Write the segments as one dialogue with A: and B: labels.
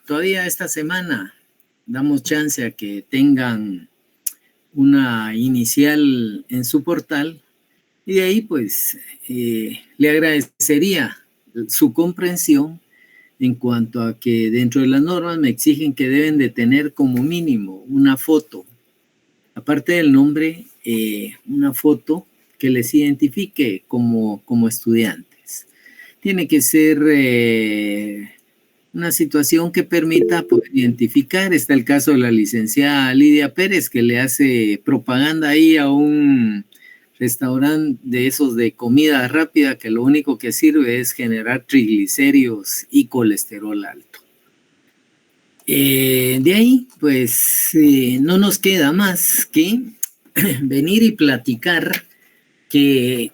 A: todavía esta semana damos chance a que tengan una inicial en su portal y de ahí pues le agradecería su comprensión en cuanto a que dentro de las normas me exigen que deben de tener como mínimo una foto, aparte del nombre, una foto que les identifique como estudiantes. Tiene que ser una situación que permita poder identificar. Está el caso de la licenciada Lidia Pérez, que le hace propaganda ahí a un restaurante de esos de comida rápida que lo único que sirve es generar triglicéridos y colesterol alto. De ahí, pues, no nos queda más que venir y platicar que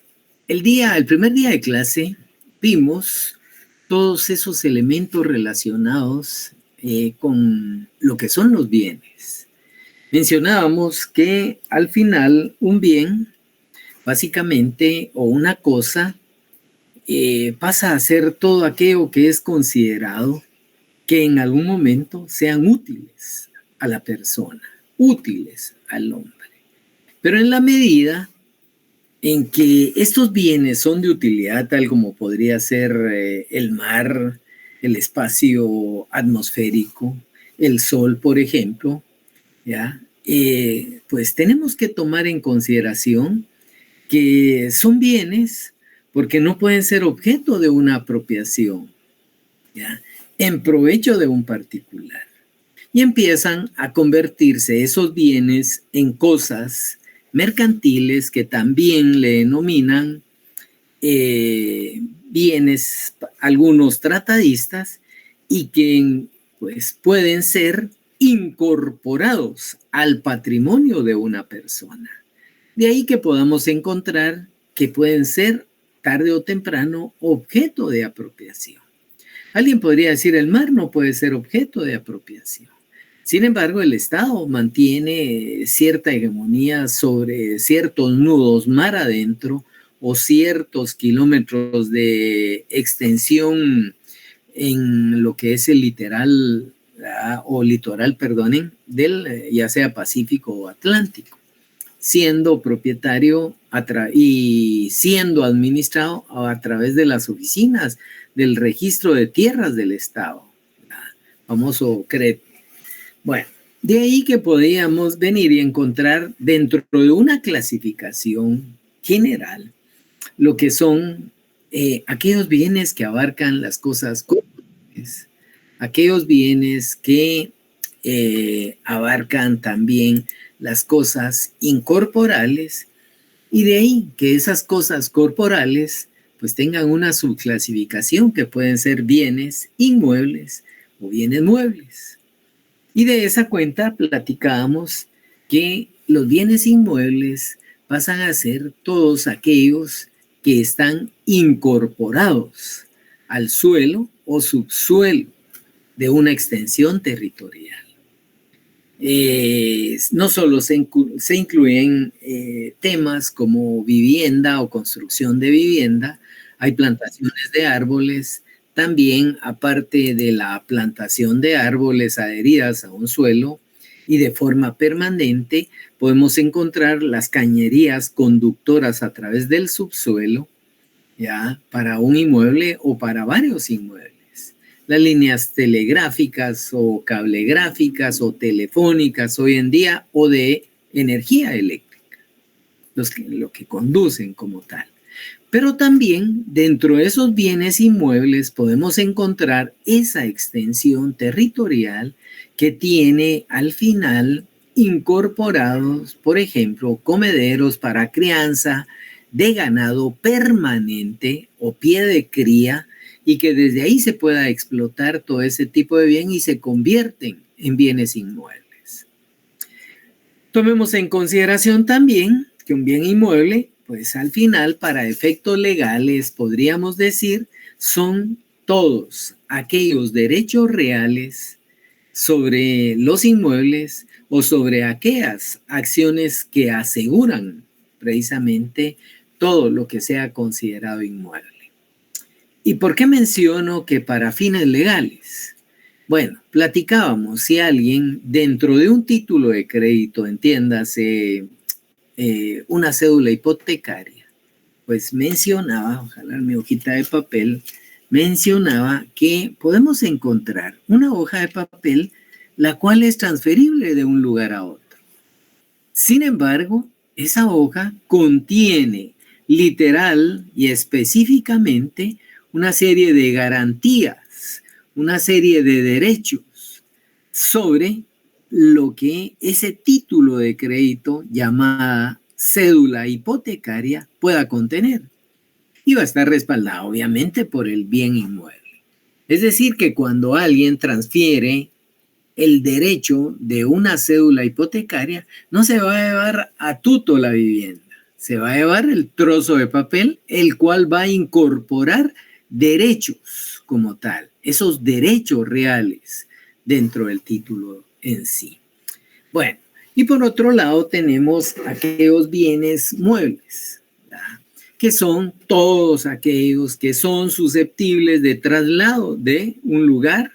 A: el primer día de clase, vimos todos esos elementos relacionados con lo que son los bienes. Mencionábamos que al final un bien, básicamente, o una cosa, pasa a ser todo aquello que es considerado que en algún momento sean útiles a la persona, útiles al hombre. Pero en la medida en que estos bienes son de utilidad, tal como podría ser el mar, el espacio atmosférico, el sol, por ejemplo, ¿ya? Pues tenemos que tomar en consideración que son bienes porque no pueden ser objeto de una apropiación, ¿ya?, en provecho de un particular. Y empiezan a convertirse esos bienes en cosas mercantiles que también le denominan bienes, algunos tratadistas, y que pues pueden ser incorporados al patrimonio de una persona. De ahí que podamos encontrar que pueden ser tarde o temprano objeto de apropiación. Alguien podría decir el mar no puede ser objeto de apropiación. Sin embargo, el Estado mantiene cierta hegemonía sobre ciertos nudos mar adentro o ciertos kilómetros de extensión en lo que es el litoral, del ya sea Pacífico o Atlántico, siendo propietario y siendo administrado a través de las oficinas del registro de tierras del Estado, famoso CRET. Bueno, de ahí que podíamos venir y encontrar dentro de una clasificación general lo que son aquellos bienes que abarcan las cosas comunes, aquellos bienes que abarcan también las cosas incorporales, y de ahí que esas cosas corporales pues tengan una subclasificación que pueden ser bienes inmuebles o bienes muebles. Y de esa cuenta platicábamos que los bienes inmuebles pasan a ser todos aquellos que están incorporados al suelo o subsuelo de una extensión territorial. No solo se incluyen temas como vivienda o construcción de vivienda, hay plantaciones de árboles. También, aparte de la plantación de árboles adheridas a un suelo y de forma permanente, podemos encontrar las cañerías conductoras a través del subsuelo, ya, para un inmueble o para varios inmuebles. Las líneas telegráficas o cablegráficas o telefónicas hoy en día, o de energía eléctrica, lo que conducen como tal. Pero también dentro de esos bienes inmuebles podemos encontrar esa extensión territorial que tiene al final incorporados, por ejemplo, comederos para crianza de ganado permanente o pie de cría, y que desde ahí se pueda explotar todo ese tipo de bien y se convierten en bienes inmuebles. Tomemos en consideración también que un bien inmueble, pues al final, para efectos legales, podríamos decir, son todos aquellos derechos reales sobre los inmuebles o sobre aquellas acciones que aseguran precisamente todo lo que sea considerado inmueble. ¿Y por qué menciono que para fines legales? Bueno, platicábamos si alguien dentro de un título de crédito, entiéndase, una cédula hipotecaria, pues mencionaba, ojalá mi hojita de papel, mencionaba que podemos encontrar una hoja de papel la cual es transferible de un lugar a otro. Sin embargo, esa hoja contiene literal y específicamente una serie de garantías, una serie de derechos sobre lo que ese título de crédito llamada cédula hipotecaria pueda contener. Y va a estar respaldada obviamente por el bien inmueble. Es decir, que cuando alguien transfiere el derecho de una cédula hipotecaria, no se va a llevar a tuto la vivienda, se va a llevar el trozo de papel, el cual va a incorporar derechos como tal, esos derechos reales dentro del título en sí. Bueno, y por otro lado tenemos aquellos bienes muebles, ¿verdad?, que son todos aquellos que son susceptibles de traslado de un lugar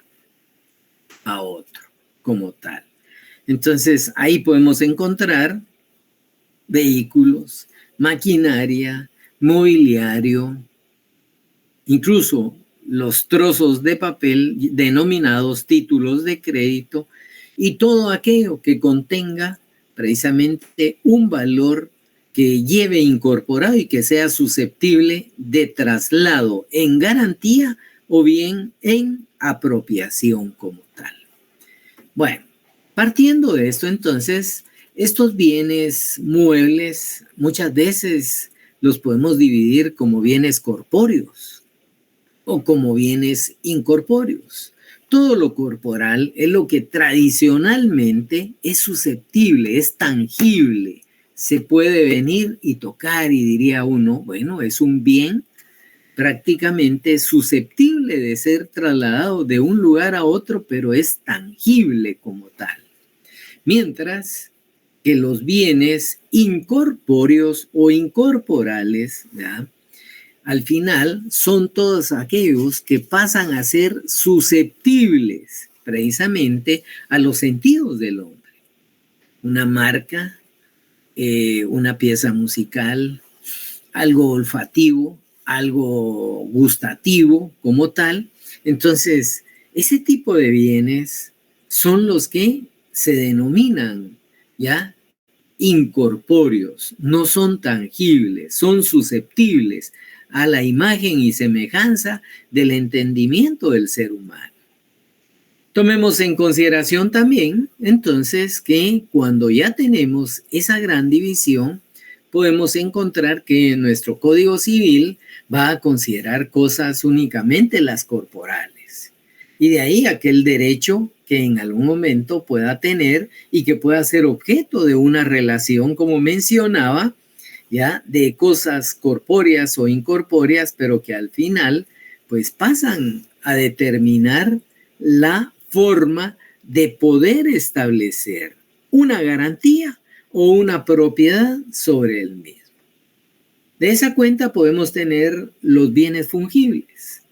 A: a otro como tal. Entonces, ahí podemos encontrar vehículos, maquinaria, mobiliario, incluso los trozos de papel denominados títulos de crédito y todo aquello que contenga precisamente un valor que lleve incorporado y que sea susceptible de traslado en garantía o bien en apropiación como tal. Bueno, partiendo de esto, entonces, estos bienes muebles muchas veces los podemos dividir como bienes corpóreos o como bienes incorpóreos. Todo lo corporal es lo que tradicionalmente es susceptible, es tangible, se puede venir y tocar y diría uno, bueno, es un bien prácticamente susceptible de ser trasladado de un lugar a otro, pero es tangible como tal. Mientras que los bienes incorpóreos o incorporales, ¿ya?, al final son todos aquellos que pasan a ser susceptibles precisamente a los sentidos del hombre. Una marca, una pieza musical, algo olfativo, algo gustativo como tal. Entonces, ese tipo de bienes son los que se denominan ya incorpóreos, no son tangibles, son susceptibles a la imagen y semejanza del entendimiento del ser humano. Tomemos en consideración también, entonces, que cuando ya tenemos esa gran división, podemos encontrar que nuestro Código Civil va a considerar cosas únicamente las corporales. Y de ahí aquel derecho que en algún momento pueda tener y que pueda ser objeto de una relación, como mencionaba, ya, de cosas corpóreas o incorpóreas, pero que al final pues pasan a determinar la forma de poder establecer una garantía o una propiedad sobre el mismo. De esa cuenta podemos tener los bienes fungibles.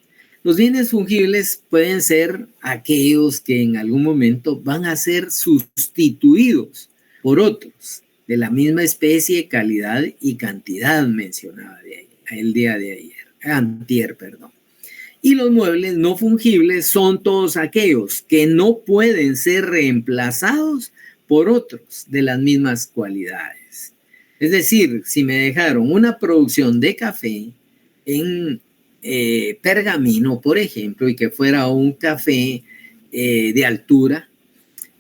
A: Los bienes fungibles pueden ser aquellos que en algún momento van a ser sustituidos por otros de la misma especie, calidad y cantidad mencionada el día de ayer, antier, perdón. Y los muebles no fungibles son todos aquellos que no pueden ser reemplazados por otros de las mismas cualidades. Es decir, si me dejaron una producción de café en pergamino, por ejemplo, y que fuera un café de altura,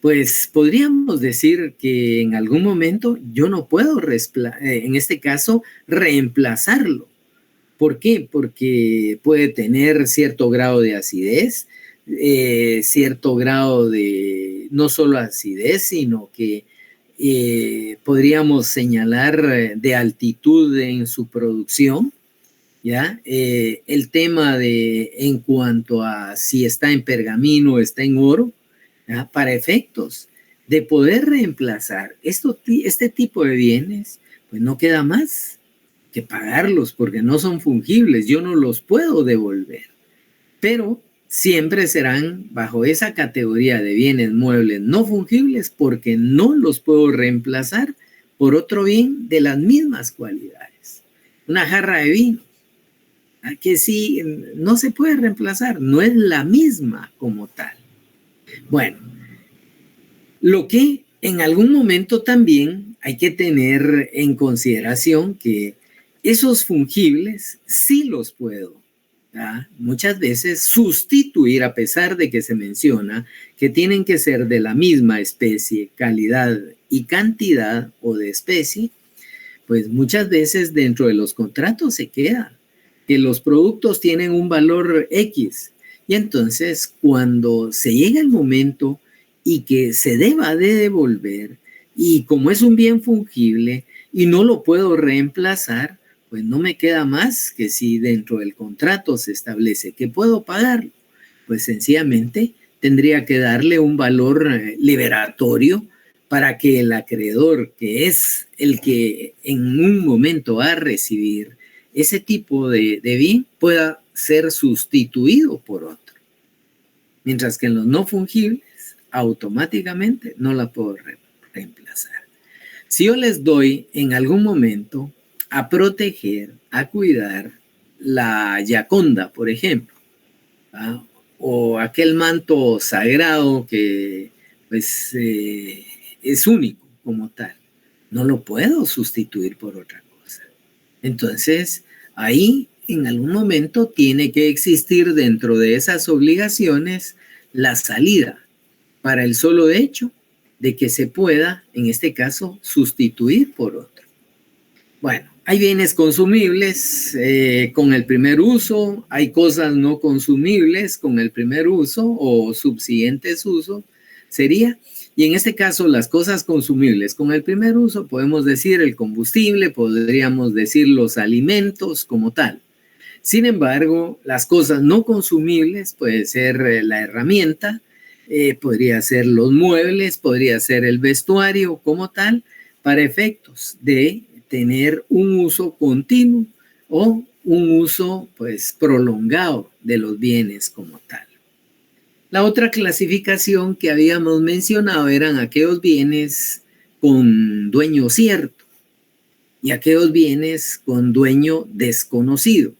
A: pues podríamos decir que en algún momento yo no puedo, en este caso, reemplazarlo. ¿Por qué? Porque puede tener cierto grado de acidez, cierto grado de no solo acidez, sino que podríamos señalar de altitud en su producción, ¿ya? El tema de en cuanto a si está en pergamino o está en oro, ¿ya?, para efectos de poder reemplazar este tipo de bienes, pues no queda más que pagarlos porque no son fungibles, yo no los puedo devolver. Pero siempre serán bajo esa categoría de bienes muebles no fungibles porque no los puedo reemplazar por otro bien de las mismas cualidades. Una jarra de vino, que sí, no se puede reemplazar, no es la misma como tal. Bueno, lo que en algún momento también hay que tener en consideración que esos fungibles sí los puedo muchas veces sustituir, a pesar de que se menciona que tienen que ser de la misma especie, calidad y cantidad o de especie, pues muchas veces dentro de los contratos se queda que los productos tienen un valor X y entonces cuando se llega el momento y que se deba de devolver y como es un bien fungible y no lo puedo reemplazar, pues no me queda más que si dentro del contrato se establece que puedo pagarlo, pues sencillamente tendría que darle un valor liberatorio para que el acreedor, que es el que en un momento va a recibir ese tipo de bien, pueda ser sustituido por otro. Mientras que en los no fungibles, automáticamente no la puedo reemplazar. Si yo les doy en algún momento a proteger, a cuidar la yaconda, por ejemplo, o aquel manto sagrado que pues es único como tal, no lo puedo sustituir por otra cosa. Entonces, ahí en algún momento tiene que existir dentro de esas obligaciones la salida para el solo hecho de que se pueda, en este caso, sustituir por otro. Bueno, hay bienes consumibles con el primer uso, hay cosas no consumibles con el primer uso o subsiguientes usos, sería. Y en este caso, las cosas consumibles con el primer uso, podemos decir el combustible, podríamos decir los alimentos como tal. Sin embargo, las cosas no consumibles puede ser la herramienta, podría ser los muebles, podría ser el vestuario como tal, para efectos de tener un uso continuo o un uso pues prolongado de los bienes como tal. La otra clasificación que habíamos mencionado eran aquellos bienes con dueño cierto y aquellos bienes con dueño desconocido.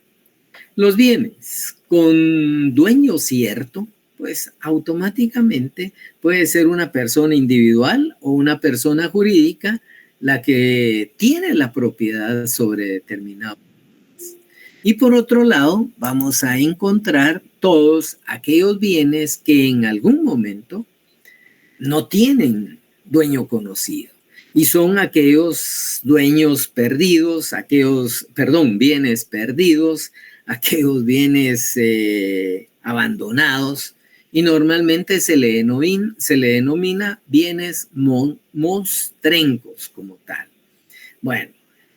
A: Los bienes con dueño cierto, pues automáticamente puede ser una persona individual o una persona jurídica la que tiene la propiedad sobre determinado. Y por otro lado, vamos a encontrar todos aquellos bienes que en algún momento no tienen dueño conocido. Y son aquellos dueños perdidos, bienes perdidos, aquellos bienes abandonados. Y normalmente se le denomina bienes mostrencos como tal. Bueno,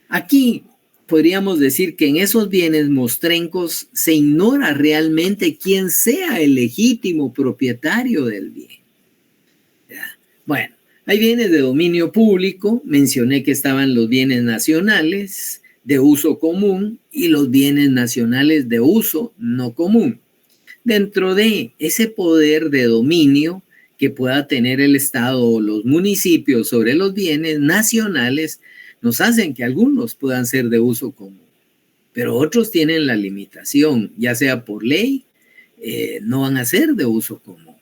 A: aquí podríamos decir que en esos bienes mostrencos se ignora realmente quién sea el legítimo propietario del bien. Bueno, hay bienes de dominio público, mencioné que estaban los bienes nacionales de uso común y los bienes nacionales de uso no común. Dentro de ese poder de dominio que pueda tener el Estado o los municipios sobre los bienes nacionales, nos hacen que algunos puedan ser de uso común, pero otros tienen la limitación, ya sea por ley, no van a ser de uso común.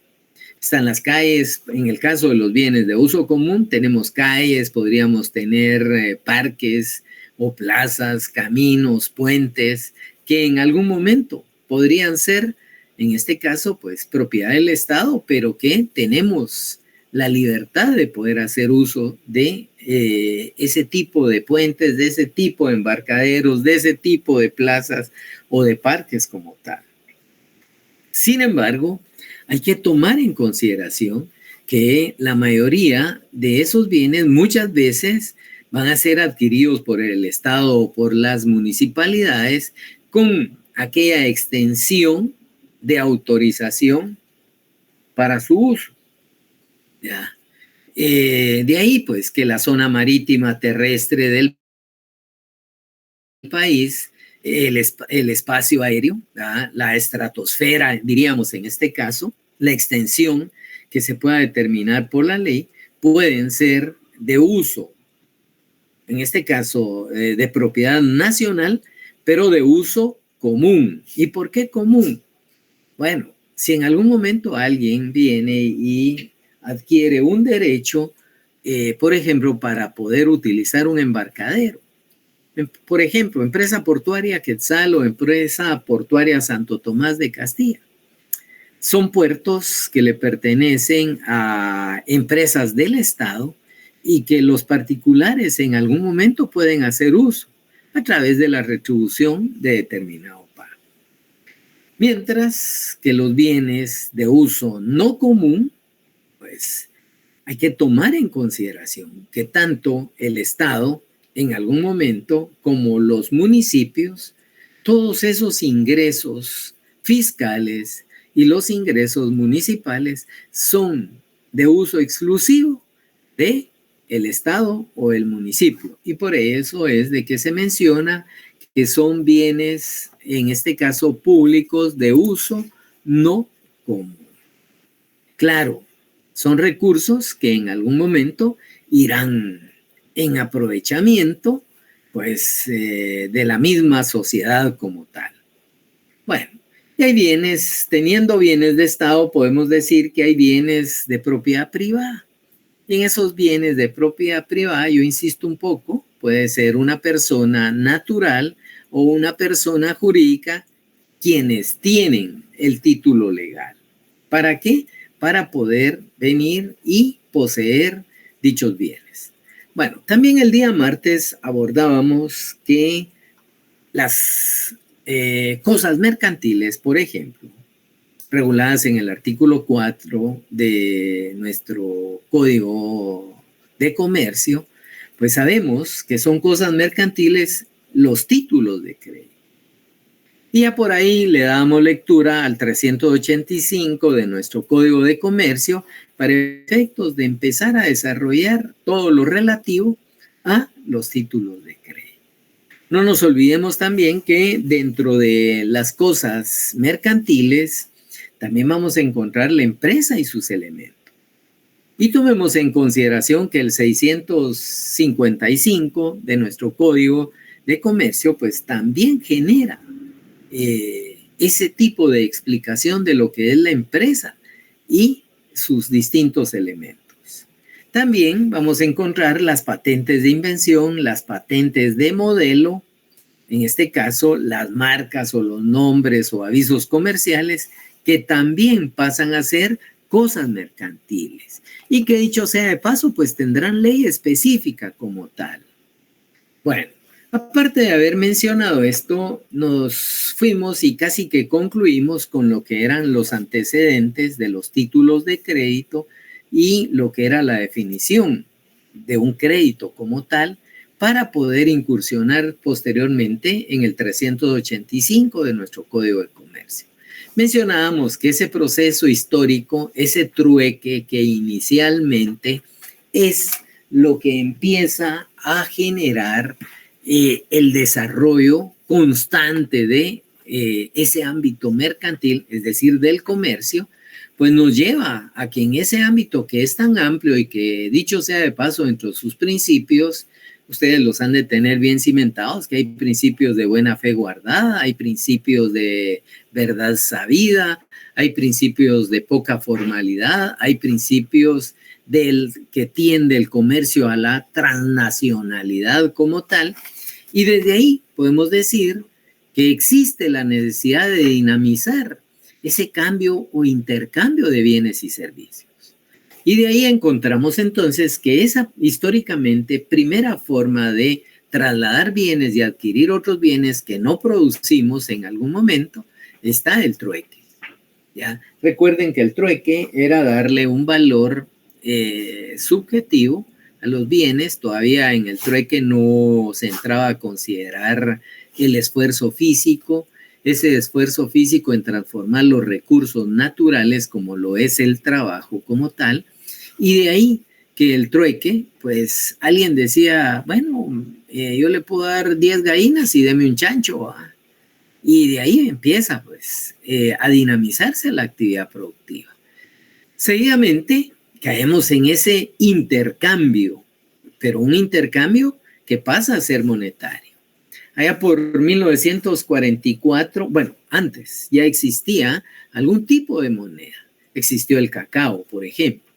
A: Están las calles, en el caso de los bienes de uso común, tenemos calles, podríamos tener parques o plazas, caminos, puentes, que en algún momento podrían ser, en este caso, pues propiedad del Estado, pero que tenemos la libertad de poder hacer uso de ese tipo de puentes, de ese tipo de embarcaderos, de ese tipo de plazas o de parques como tal. Sin embargo, hay que tomar en consideración que la mayoría de esos bienes muchas veces van a ser adquiridos por el Estado o por las municipalidades con aquella extensión de autorización para su uso. ¿Ya? De ahí, pues, que la zona marítima terrestre del país el espacio aéreo, ¿verdad? La estratosfera, diríamos en este caso, la extensión que se pueda determinar por la ley, pueden ser de uso, en este caso de propiedad nacional, pero de uso común. ¿Y por qué común? Bueno, si en algún momento alguien viene y adquiere un derecho, por ejemplo, para poder utilizar un embarcadero, por ejemplo, Empresa Portuaria Quetzal o Empresa Portuaria Santo Tomás de Castilla, son puertos que le pertenecen a empresas del Estado y que los particulares en algún momento pueden hacer uso a través de la retribución de determinado pago. Mientras que los bienes de uso no común, pues hay que tomar en consideración que tanto el Estado en algún momento como los municipios, todos esos ingresos fiscales y los ingresos municipales son de uso exclusivo de el Estado o el municipio. Y por eso es de que se menciona que son bienes, en este caso públicos, de uso no común. Claro, son recursos que en algún momento irán en aprovechamiento, pues, de la misma sociedad como tal. Bueno, y hay bienes, teniendo bienes de Estado, podemos decir que hay bienes de propiedad privada. Y en esos bienes de propiedad privada, yo insisto un poco, puede ser una persona natural o una persona jurídica quienes tienen el título legal. ¿Para qué? Para poder venir y poseer dichos bienes. Bueno, también el día martes abordábamos que las cosas mercantiles, por ejemplo, reguladas en el artículo 4 de nuestro Código de Comercio, pues sabemos que son cosas mercantiles los títulos de crédito. Y ya por ahí le damos lectura al 385 de nuestro Código de Comercio para efectos de empezar a desarrollar todo lo relativo a los títulos de crédito. No nos olvidemos también que dentro de las cosas mercantiles también vamos a encontrar la empresa y sus elementos. Y tomemos en consideración que el 655 de nuestro Código de Comercio pues también genera ese tipo de explicación de lo que es la empresa y sus distintos elementos. También vamos a encontrar las patentes de invención, las patentes de modelo, en este caso las marcas o los nombres o avisos comerciales que también pasan a ser cosas mercantiles y que dicho sea de paso pues tendrán ley específica como tal. Bueno, aparte de haber mencionado esto, nos fuimos y casi que concluimos con lo que eran los antecedentes de los títulos de crédito y lo que era la definición de un crédito como tal para poder incursionar posteriormente en el 385 de nuestro Código de Comercio. Mencionábamos que ese proceso histórico, ese trueque que inicialmente es lo que empieza a generar el desarrollo constante de ese ámbito mercantil, es decir, del comercio, pues nos lleva a que en ese ámbito que es tan amplio y que dicho sea de paso entre sus principios, ustedes los han de tener bien cimentados, que hay principios de buena fe guardada, hay principios de verdad sabida, hay principios de poca formalidad, hay principios del que tiende el comercio a la transnacionalidad como tal, y desde ahí podemos decir que existe la necesidad de dinamizar ese cambio o intercambio de bienes y servicios. Y de ahí encontramos entonces que esa históricamente primera forma de trasladar bienes y adquirir otros bienes que no producimos en algún momento está el trueque. ¿Ya? Recuerden que el trueque era darle un valor subjetivo a los bienes. Todavía en el trueque no se entraba a considerar el esfuerzo físico, ese esfuerzo físico en transformar los recursos naturales como lo es el trabajo como tal, y de ahí que el trueque, pues alguien decía, bueno, yo le puedo dar 10 gallinas y deme un chancho, ¿va? y de ahí empieza pues a dinamizarse la actividad productiva. Seguidamente caemos en ese intercambio, pero un intercambio que pasa a ser monetario. Allá por 1944, bueno, antes ya existía algún tipo de moneda. Existió el cacao, por ejemplo.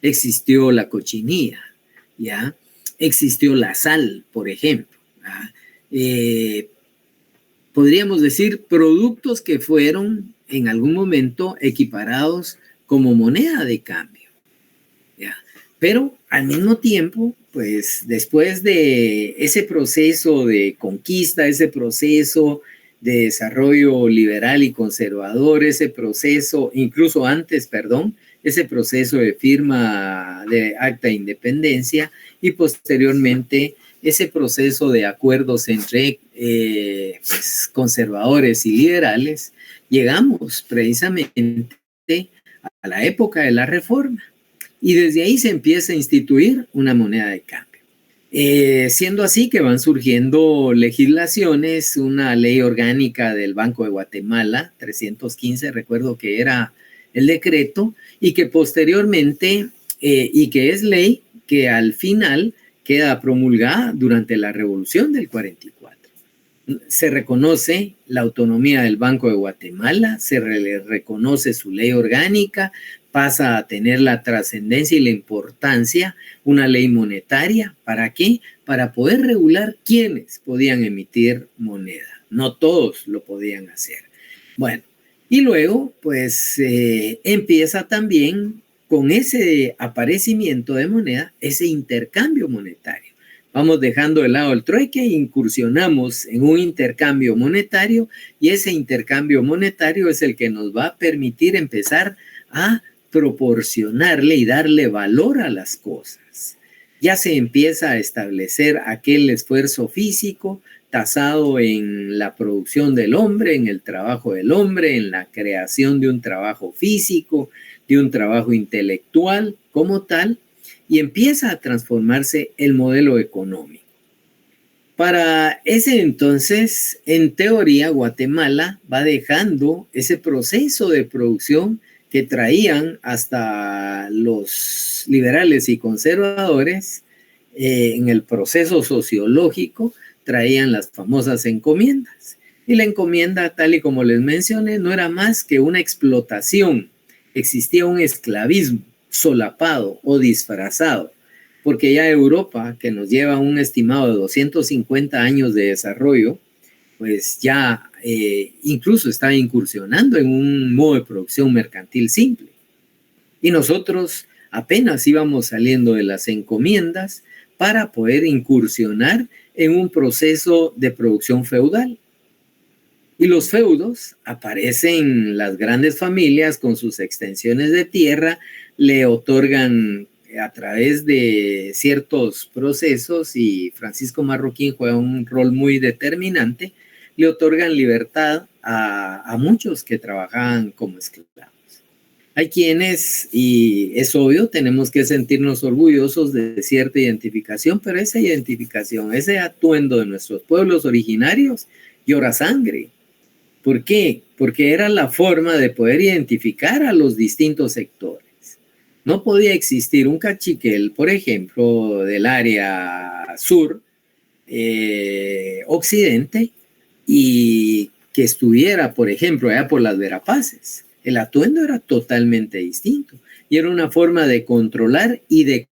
A: Existió la cochinilla, ¿ya? Existió la sal, por ejemplo. Podríamos decir productos que fueron en algún momento equiparados como moneda de cambio, ¿ya? Pero al mismo tiempo, pues después de ese proceso de conquista, ese proceso de desarrollo liberal y conservador, ese proceso, incluso antes, perdón, ese proceso de firma de acta de independencia y posteriormente ese proceso de acuerdos entre pues, conservadores y liberales, llegamos precisamente a la época de la Reforma. Y desde ahí se empieza a instituir una moneda de cambio. Siendo así que van surgiendo legislaciones, una ley orgánica del Banco de Guatemala, 315, recuerdo que era el decreto, y que posteriormente, y que es ley que al final queda promulgada durante la Revolución del 44. Se reconoce la autonomía del Banco de Guatemala, se le reconoce su ley orgánica, pasa a tener la trascendencia y la importancia, una ley monetaria. ¿Para qué? Para poder regular quiénes podían emitir moneda. No todos lo podían hacer. Bueno, y luego pues empieza también con ese aparecimiento de moneda, ese intercambio monetario. Vamos dejando de lado el trueque e incursionamos en un intercambio monetario y ese intercambio monetario es el que nos va a permitir empezar a proporcionarle y darle valor a las cosas. Ya se empieza a establecer aquel esfuerzo físico tasado en la producción del hombre, en el trabajo del hombre, en la creación de un trabajo físico, de un trabajo intelectual como tal, y empieza a transformarse el modelo económico. Para ese entonces, en teoría, Guatemala va dejando ese proceso de producción que traían hasta los liberales y conservadores en el proceso sociológico, traían las famosas encomiendas. Y la encomienda, tal y como les mencioné, no era más que una explotación. Existía un esclavismo solapado o disfrazado, porque ya Europa, que nos lleva un estimado de 250 años de desarrollo, pues ya incluso estaba incursionando en un modo de producción mercantil simple. Y nosotros apenas íbamos saliendo de las encomiendas para poder incursionar en un proceso de producción feudal. Y los feudos aparecen las grandes familias con sus extensiones de tierra, le otorgan a través de ciertos procesos, y Francisco Marroquín juega un rol muy determinante, le otorgan libertad a muchos que trabajaban como esclavos. Hay quienes, y es obvio, tenemos que sentirnos orgullosos de cierta identificación, pero esa identificación, ese atuendo de nuestros pueblos originarios, llora sangre. ¿Por qué? Porque era la forma de poder identificar a los distintos sectores. No podía existir un cachiquel, por ejemplo, del área sur, occidente, y que estuviera, por ejemplo, allá por las Verapaces. El atuendo era totalmente distinto y era una forma de controlar y de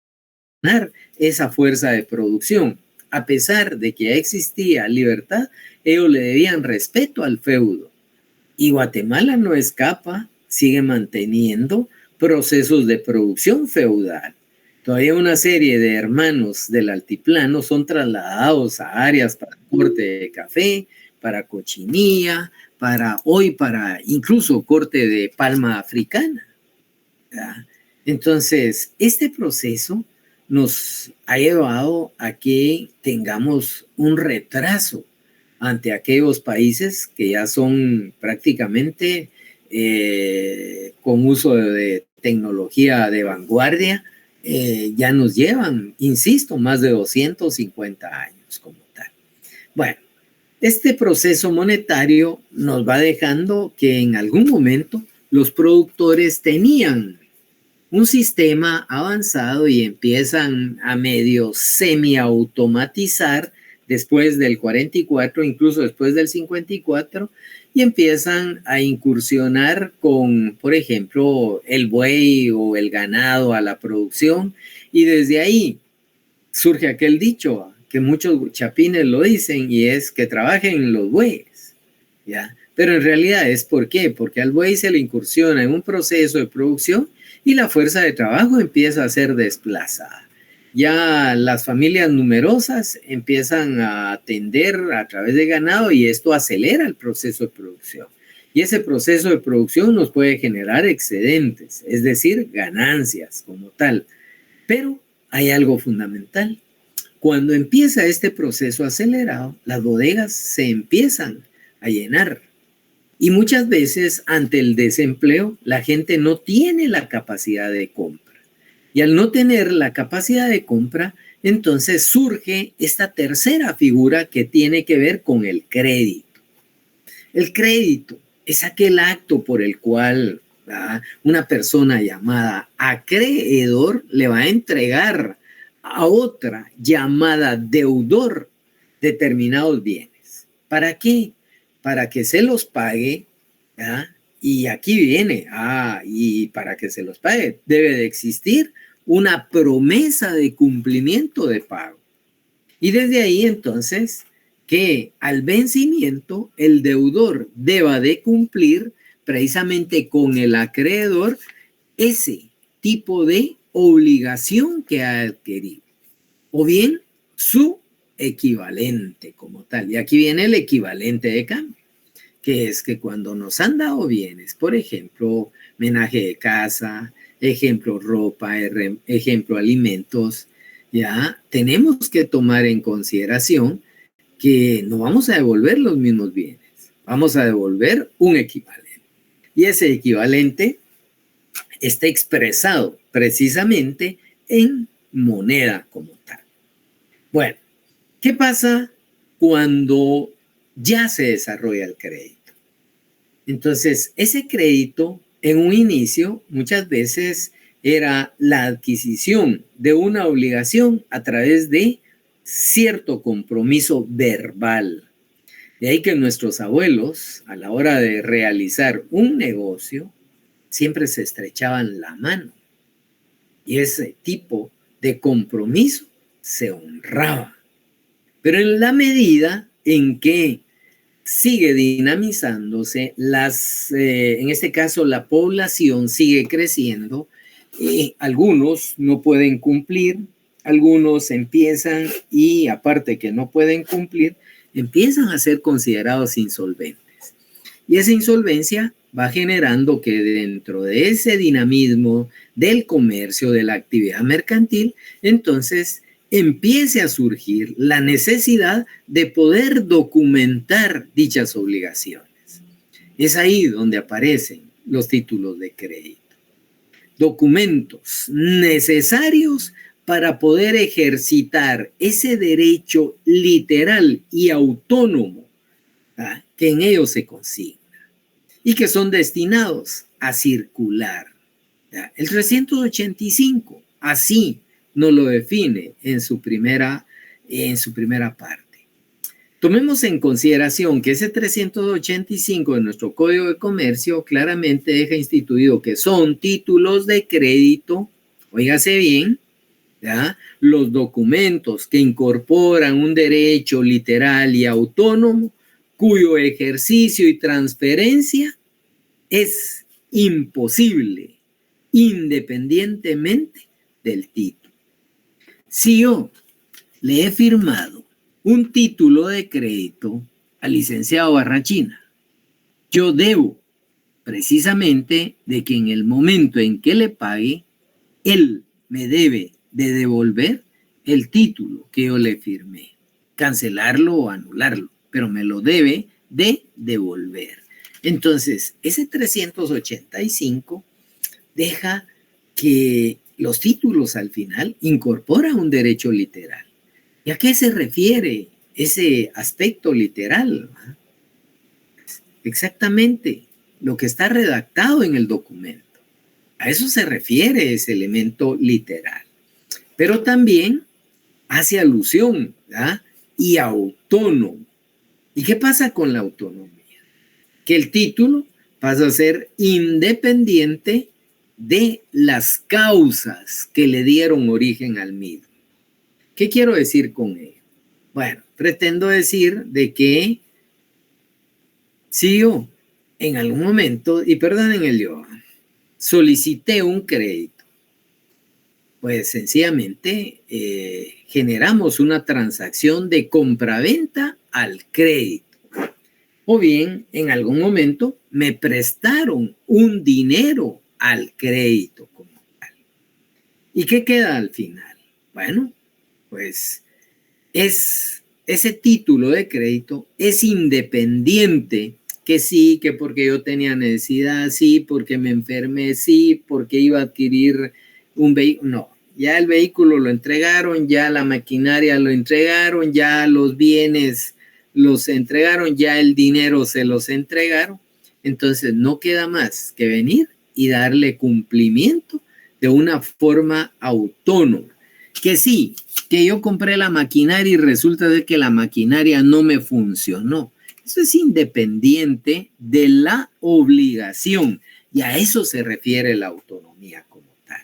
A: ganar esa fuerza de producción. A pesar de que ya existía libertad, ellos le debían respeto al feudo. Y Guatemala no escapa, sigue manteniendo procesos de producción feudal. Todavía una serie de hermanos del altiplano son trasladados a áreas para corte de café, para cochinilla, para incluso corte de palma africana, ¿verdad? Entonces, este proceso nos ha llevado a que tengamos un retraso ante aquellos países que ya son prácticamente con uso de tecnología de vanguardia, ya nos llevan, insisto, más de 250 años como tal. Bueno, Este proceso monetario nos va dejando que en algún momento los productores tenían un sistema avanzado y empiezan a medio semi-automatizar después del 44, incluso después del 54, y empiezan a incursionar con, por ejemplo, el buey o el ganado a la producción, y desde ahí surge aquel dicho que muchos chapines lo dicen, y es que trabajen los bueyes, ¿ya? Pero en realidad es ¿por qué? Porque al buey se le incursiona en un proceso de producción y la fuerza de trabajo empieza a ser desplazada. Ya las familias numerosas empiezan a atender a través de ganado y esto acelera el proceso de producción. Y ese proceso de producción nos puede generar excedentes, es decir, ganancias como tal. Pero hay algo fundamental. Cuando empieza este proceso acelerado, las bodegas se empiezan a llenar. Y muchas veces ante el desempleo, la gente no tiene la capacidad de compra. Y al no tener la capacidad de compra, entonces surge esta tercera figura que tiene que ver con el crédito. El crédito es aquel acto por el cual una persona llamada acreedor le va a entregar a otra llamada deudor determinados bienes. ¿Para qué? Para que se los pague, ¿ya? Y aquí viene, y para que se los pague debe de existir una promesa de cumplimiento de pago. Y desde ahí entonces que al vencimiento el deudor deba de cumplir precisamente con el acreedor ese tipo de obligación que ha adquirido, o bien su equivalente como tal. Y aquí viene el equivalente de cambio, que es que cuando nos han dado bienes, por ejemplo, menaje de casa, ejemplo, ropa, ejemplo, alimentos, ya tenemos que tomar en consideración que no vamos a devolver los mismos bienes, vamos a devolver un equivalente. Y ese equivalente está expresado precisamente en moneda como tal. Bueno, ¿qué pasa cuando ya se desarrolla el crédito? Entonces, ese crédito en un inicio muchas veces era la adquisición de una obligación a través de cierto compromiso verbal. De ahí que nuestros abuelos, a la hora de realizar un negocio, siempre se estrechaban la mano. Y ese tipo de compromiso se honraba. Pero en la medida en que sigue dinamizándose, en este caso la población sigue creciendo, algunos no pueden cumplir, algunos empiezan y aparte que no pueden cumplir, empiezan a ser considerados insolventes. Y esa insolvencia va generando que dentro de ese dinamismo del comercio, de la actividad mercantil, entonces empiece a surgir la necesidad de poder documentar dichas obligaciones. Es ahí donde aparecen los títulos de crédito. Documentos necesarios para poder ejercitar ese derecho literal y autónomo que en ellos se consigna y que son destinados a circular. El 385, así nos lo define en su primera parte. Tomemos en consideración que ese 385 de nuestro Código de Comercio claramente deja instituido que son títulos de crédito, óigase bien, ¿ya? Los documentos que incorporan un derecho literal y autónomo cuyo ejercicio y transferencia es imposible independientemente del título. Si yo le he firmado un título de crédito al licenciado Barrachina, yo debo precisamente de que en el momento en que le pague, él me debe de devolver el título que yo le firmé, cancelarlo o anularlo, pero me lo debe de devolver. Entonces, ese 385 deja que los títulos al final incorporan un derecho literal. ¿Y a qué se refiere ese aspecto literal, ¿verdad? Exactamente lo que está redactado en el documento. A eso se refiere ese elemento literal. Pero también hace alusión, ¿verdad? Y autónomo. ¿Y qué pasa con la autonomía? Que el título pasa a ser independiente de las causas que le dieron origen al mismo. ¿Qué quiero decir con ello? Bueno, pretendo decir de que si yo en algún momento, y perdonen el yo, solicité un crédito, pues sencillamente generamos una transacción de compraventa al crédito. O bien, en algún momento me prestaron un dinero al crédito como tal. ¿Y qué queda al final? Bueno, pues ese título de crédito es independiente, que sí, que porque yo tenía necesidad, sí, porque me enfermé, sí, porque iba a adquirir un vehículo. No, ya el vehículo lo entregaron, ya la maquinaria lo entregaron, ya los bienes los entregaron, ya el dinero se los entregaron. Entonces no queda más que venir y darle cumplimiento de una forma autónoma. Que sí, que yo compré la maquinaria y resulta de que la maquinaria no me funcionó. Eso es independiente de la obligación y a eso se refiere la autonomía como tal.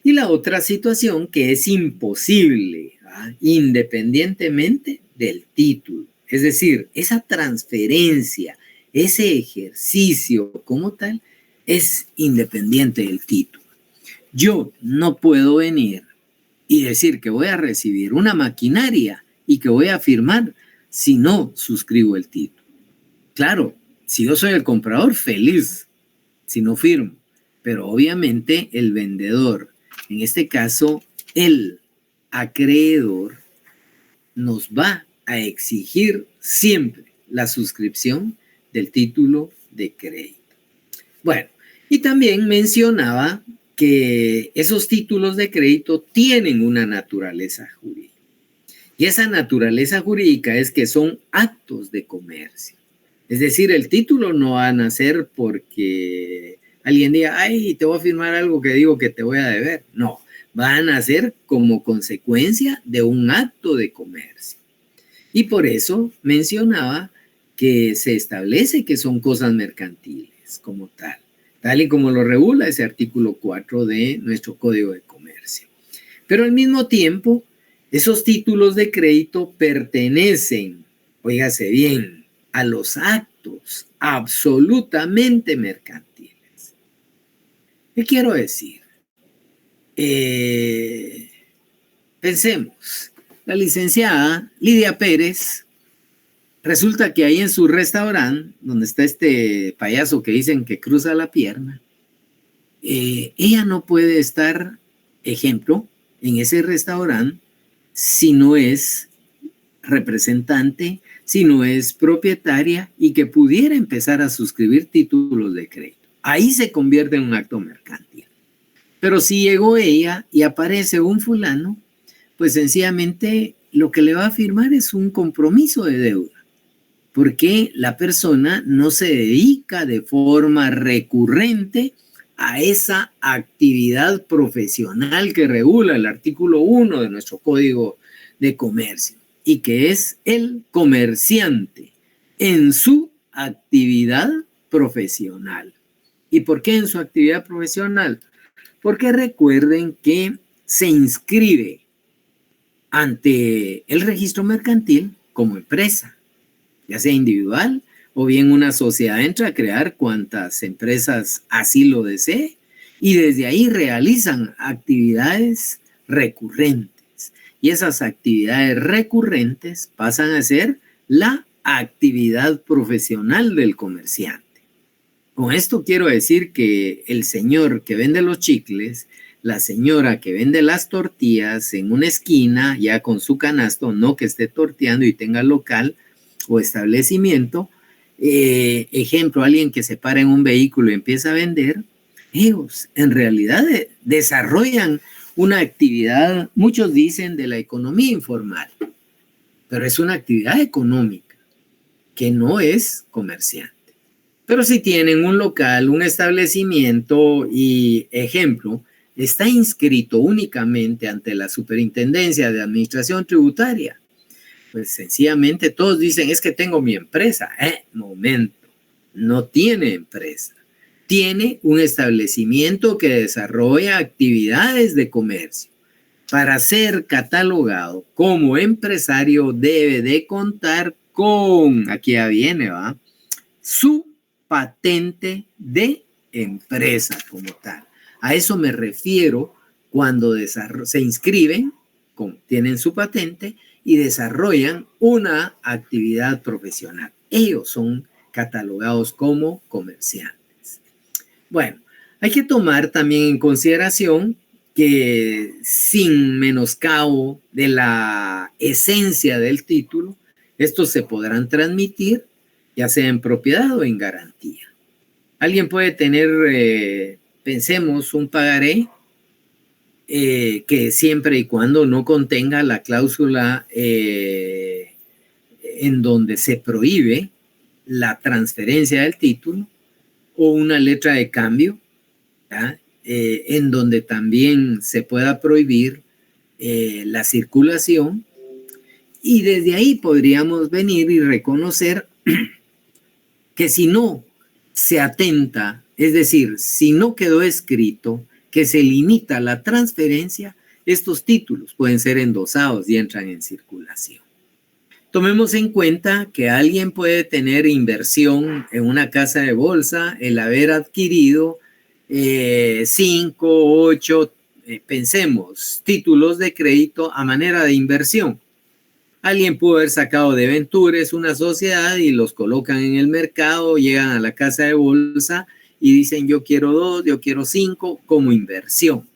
A: Y la otra situación que es imposible, ¿verdad? Independientemente del título. Es decir, esa transferencia, ese ejercicio como tal, es independiente del título. Yo no puedo venir y decir que voy a recibir una maquinaria y que voy a firmar si no suscribo el título. Claro, si yo soy el comprador, feliz si no firmo, pero obviamente el vendedor, en este caso el acreedor, nos va a exigir siempre la suscripción del título de crédito. Bueno, y también mencionaba que esos títulos de crédito tienen una naturaleza jurídica. Y esa naturaleza jurídica es que son actos de comercio. Es decir, el título no va a nacer porque alguien diga, ay, te voy a firmar algo que digo que te voy a deber. No, va a nacer como consecuencia de un acto de comercio. Y por eso mencionaba que se establece que son cosas mercantiles como tal y como lo regula ese artículo 4 de nuestro Código de Comercio. Pero al mismo tiempo, esos títulos de crédito pertenecen, óigase bien, a los actos absolutamente mercantiles. ¿Qué quiero decir? Pensemos, la licenciada Lidia Pérez, resulta que ahí en su restaurante, donde está este payaso que dicen que cruza la pierna, ella no puede estar, ejemplo, en ese restaurante si no es representante, si no es propietaria y que pudiera empezar a suscribir títulos de crédito. Ahí se convierte en un acto mercantil. Pero si llegó ella y aparece un fulano, pues sencillamente lo que le va a firmar es un compromiso de deuda, porque la persona no se dedica de forma recurrente a esa actividad profesional que regula el artículo 1 de nuestro Código de Comercio y que es el comerciante en su actividad profesional. ¿Y por qué en su actividad profesional? Porque recuerden que se inscribe ante el registro mercantil como empresa, ya sea individual o bien una sociedad entra a crear cuantas empresas así lo desee y desde ahí realizan actividades recurrentes. Y esas actividades recurrentes pasan a ser la actividad profesional del comerciante. Con esto quiero decir que el señor que vende los chicles, la señora que vende las tortillas en una esquina, ya con su canasto, no que esté torteando y tenga local o establecimiento, ejemplo, alguien que se para en un vehículo y empieza a vender, ellos en realidad desarrollan una actividad, muchos dicen, de la economía informal, pero es una actividad económica que no es comerciante. Pero si tienen un local, un establecimiento y, ejemplo, está inscrito únicamente ante la Superintendencia de Administración Tributaria, pues sencillamente todos dicen, es que tengo mi empresa. Momento, no tiene empresa. Tiene un establecimiento que desarrolla actividades de comercio. Para ser catalogado como empresario debe de contar con, aquí ya viene, ¿va? Su patente de empresa como tal. A eso me refiero cuando se inscriben, tienen su patente y desarrollan una actividad profesional. Ellos son catalogados como comerciantes. Bueno, hay que tomar también en consideración que sin menoscabo de la esencia del título, estos se podrán transmitir ya sea en propiedad o en garantía. Alguien puede tener, pensemos, un pagaré que siempre y cuando no contenga la cláusula en donde se prohíbe la transferencia del título o una letra de cambio, en donde también se pueda prohibir la circulación, y desde ahí podríamos venir y reconocer que si no se atenta, es decir, si no quedó escrito que se limita la transferencia, estos títulos pueden ser endosados y entran en circulación. Tomemos en cuenta que alguien puede tener inversión en una casa de bolsa, el haber adquirido 5, 8, pensemos, títulos de crédito a manera de inversión. Alguien pudo haber sacado de Ventures una sociedad y los colocan en el mercado, llegan a la casa de bolsa y dicen yo quiero 2, yo quiero 5 como inversión.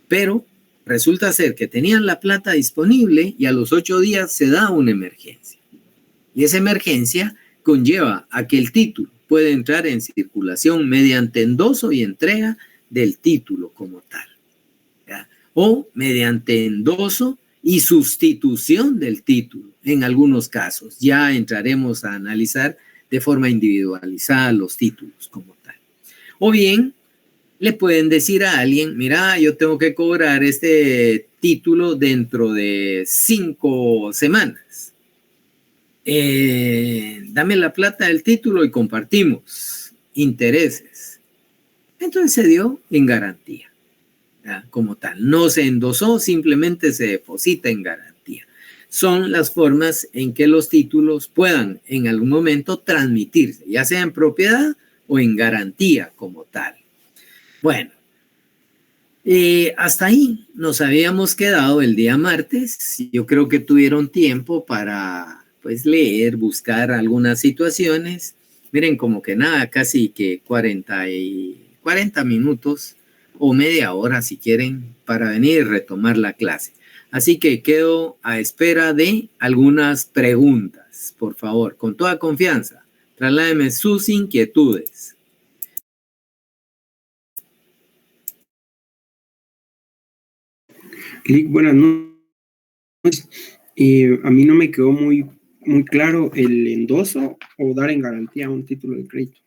A: Pero resulta ser que tenían la plata disponible y a los 8 días se da una emergencia. Y esa emergencia conlleva a que el título puede entrar en circulación mediante endoso y entrega del título como tal, ¿ya? O mediante endoso y sustitución del título en algunos casos. Ya entraremos a analizar de forma individualizada los títulos como tal. O bien, le pueden decir a alguien, mira, yo tengo que cobrar este título dentro de 5 semanas. Dame la plata del título y compartimos intereses. Entonces se dio en garantía. Como tal, no se endosó, simplemente se deposita en garantía. Son las formas en que los títulos puedan en algún momento transmitirse, ya sea en propiedad o en garantía como tal. Bueno, hasta ahí nos habíamos quedado el día martes. Yo creo que tuvieron tiempo para pues leer, buscar algunas situaciones. Miren, como que nada, casi que 40 minutos o media hora si quieren para venir y retomar la clase. Así que quedo a espera de algunas preguntas, por favor, con toda confianza. Trasládeme sus inquietudes.
B: Lick, buenas noches. A mí no me quedó muy claro el endoso o dar en garantía un título de crédito.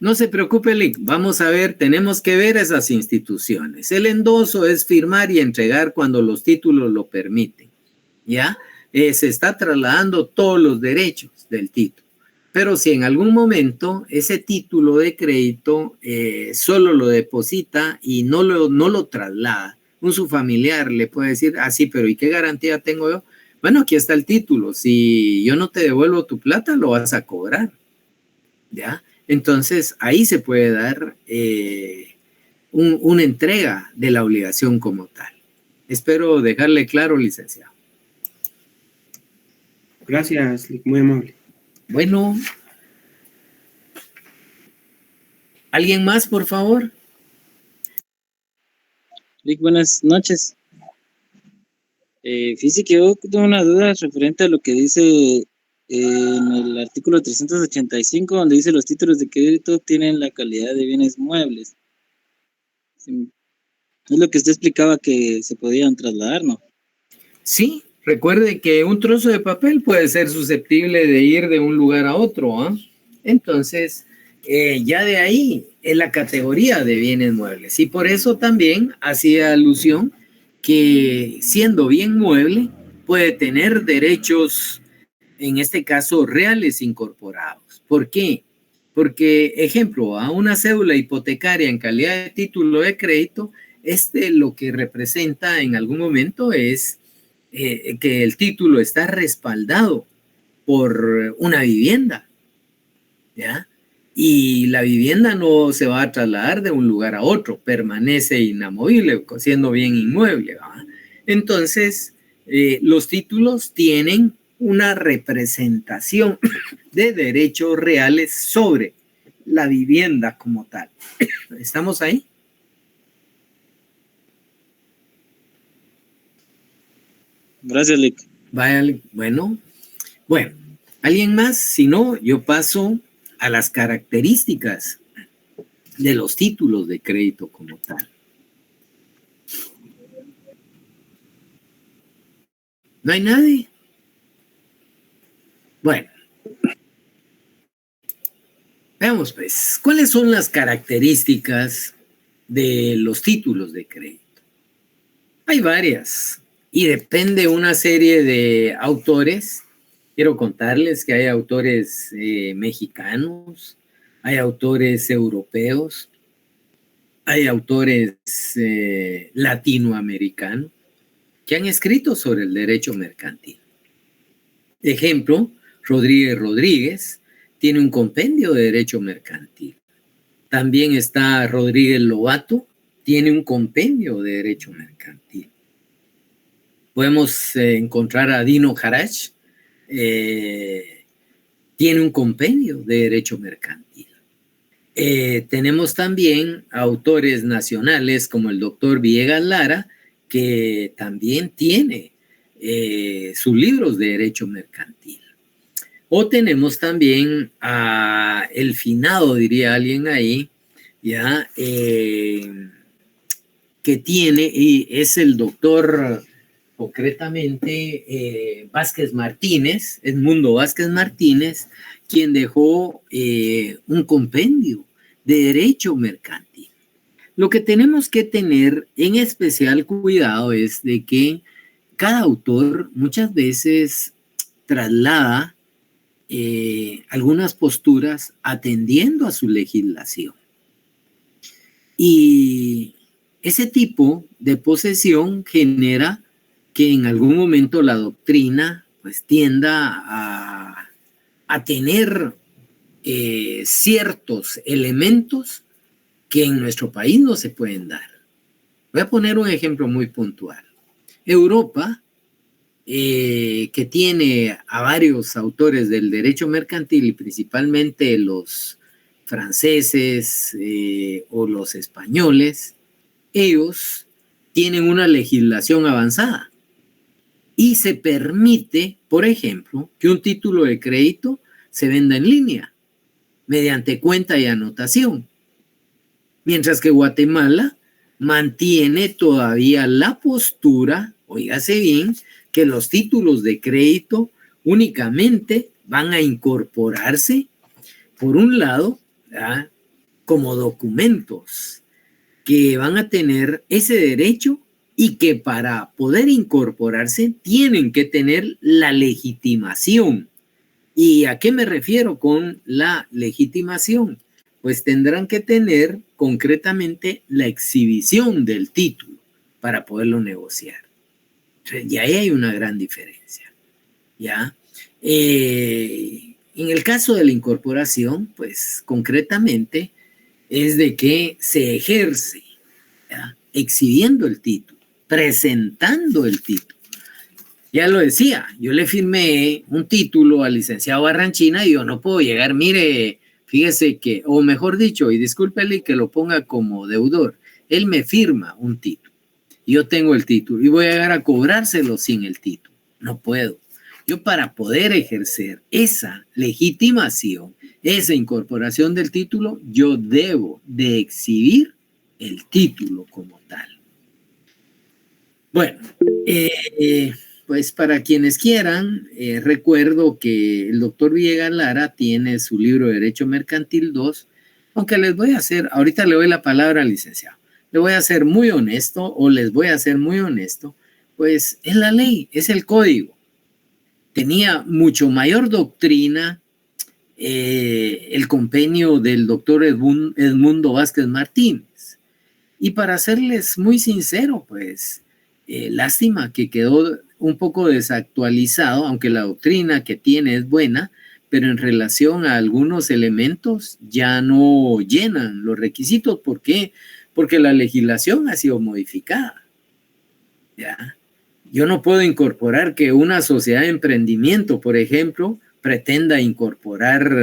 A: No se preocupe, Lick. Vamos a ver, tenemos que ver esas instituciones. El endoso es firmar y entregar cuando los títulos lo permiten, ¿ya? Se está trasladando todos los derechos del título. Pero si en algún momento ese título de crédito solo lo deposita y no lo traslada, un subfamiliar le puede decir, sí, pero ¿y qué garantía tengo yo? Bueno, aquí está el título. Si yo no te devuelvo tu plata, lo vas a cobrar, ¿ya? Entonces, ahí se puede dar una entrega de la obligación como tal. Espero dejarle claro, licenciado.
B: Gracias, muy amable.
A: Bueno, ¿alguien más, por favor?
C: Rick, buenas noches. Fíjese que yo tengo una duda referente a lo que dice en el artículo 385, donde dice los títulos de crédito tienen la calidad de bienes muebles. Sí, es lo que usted explicaba que se podían trasladar, ¿no?
A: Sí, Recuerde que un trozo de papel puede ser susceptible de ir de un lugar a otro, ¿ah? Entonces, ya de ahí es la categoría de bienes muebles. Y por eso también hacía alusión que siendo bien mueble puede tener derechos, en este caso, reales incorporados. ¿Por qué? Porque, ejemplo, a una cédula hipotecaria en calidad de título de crédito, lo que representa en algún momento es que el título está respaldado por una vivienda, ¿ya? Y la vivienda no se va a trasladar de un lugar a otro, permanece inamovible, siendo bien inmueble, ¿va? Entonces, los títulos tienen una representación de derechos reales sobre la vivienda como tal. ¿Estamos ahí?
C: Gracias, Lick.
A: Vale, bueno, ¿alguien más? Si no, yo paso a las características de los títulos de crédito como tal. ¿No hay nadie? Bueno, veamos pues, ¿cuáles son las características de los títulos de crédito? Hay varias y depende de una serie de autores. Quiero contarles que hay autores mexicanos, hay autores europeos, hay autores latinoamericanos que han escrito sobre el derecho mercantil. Ejemplo, Rodríguez Rodríguez tiene un compendio de derecho mercantil. También está Rodríguez Lobato, tiene un compendio de derecho mercantil. Podemos encontrar a Dino Jarach, tiene un compendio de derecho mercantil. Tenemos también autores nacionales como el doctor Villegas Lara, que también tiene sus libros de derecho mercantil. O tenemos también a el finado, diría alguien ahí, ya, que tiene, y es el doctor concretamente Vázquez Martínez, Edmundo Vázquez Martínez, quien dejó un compendio de derecho mercantil. Lo que tenemos que tener en especial cuidado es de que cada autor muchas veces traslada algunas posturas atendiendo a su legislación. Y ese tipo de posesión genera que en algún momento la doctrina pues tienda a tener ciertos elementos que en nuestro país no se pueden dar. Voy a poner un ejemplo muy puntual. Europa, que tiene a varios autores del derecho mercantil y principalmente los franceses o los españoles, ellos tienen una legislación avanzada y se permite, por ejemplo, que un título de crédito se venda en línea mediante cuenta y anotación, mientras que Guatemala mantiene todavía la postura, óigase bien, que los títulos de crédito únicamente van a incorporarse, por un lado, ¿verdad?, como documentos que van a tener ese derecho y que para poder incorporarse tienen que tener la legitimación. ¿Y a qué me refiero con la legitimación? Pues tendrán que tener concretamente la exhibición del título para poderlo negociar. Y ahí hay una gran diferencia, ¿ya? En el caso de la incorporación, pues concretamente es de que se ejerce, ¿ya?, exhibiendo el título, presentando el título. Ya lo decía, yo le firmé un título al licenciado Barranchina y yo no puedo llegar, mire, fíjese que, o mejor dicho, y discúlpele que lo ponga como deudor, él me firma un título, yo tengo el título y voy a llegar a cobrárselo sin el título. No puedo. Yo para poder ejercer esa legitimación, esa incorporación del título, yo debo de exhibir el título como tal. Bueno, pues para quienes quieran, recuerdo que el doctor Villegas Lara tiene su libro de Derecho Mercantil 2, aunque les voy a hacer, ahorita le doy la palabra al licenciado, le voy a ser muy honesto o les voy a ser muy honesto, pues es la ley, es el código. Tenía mucho mayor doctrina el compendio del doctor Edmundo Vázquez Martínez. Y para serles muy sincero, pues lástima que quedó un poco desactualizado, aunque la doctrina que tiene es buena, pero en relación a algunos elementos ya no llenan los requisitos. ¿Por qué? Porque la legislación ha sido modificada. ¿Ya? Yo no puedo incorporar que una sociedad de emprendimiento, por ejemplo, pretenda incorporar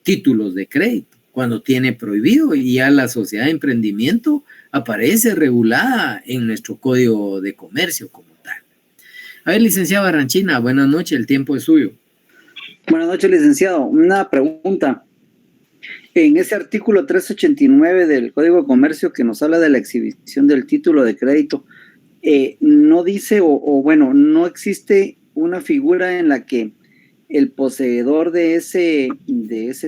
A: títulos de crédito cuando tiene prohibido, y ya la sociedad de emprendimiento aparece regulada en nuestro Código de Comercio como tal. A ver, licenciado Barranchina, buenas noches, el tiempo es suyo.
D: Buenas noches, licenciado. Una pregunta. En ese artículo 389 del Código de Comercio que nos habla de la exhibición del título de crédito, no dice, bueno, no existe una figura en la que el poseedor de ese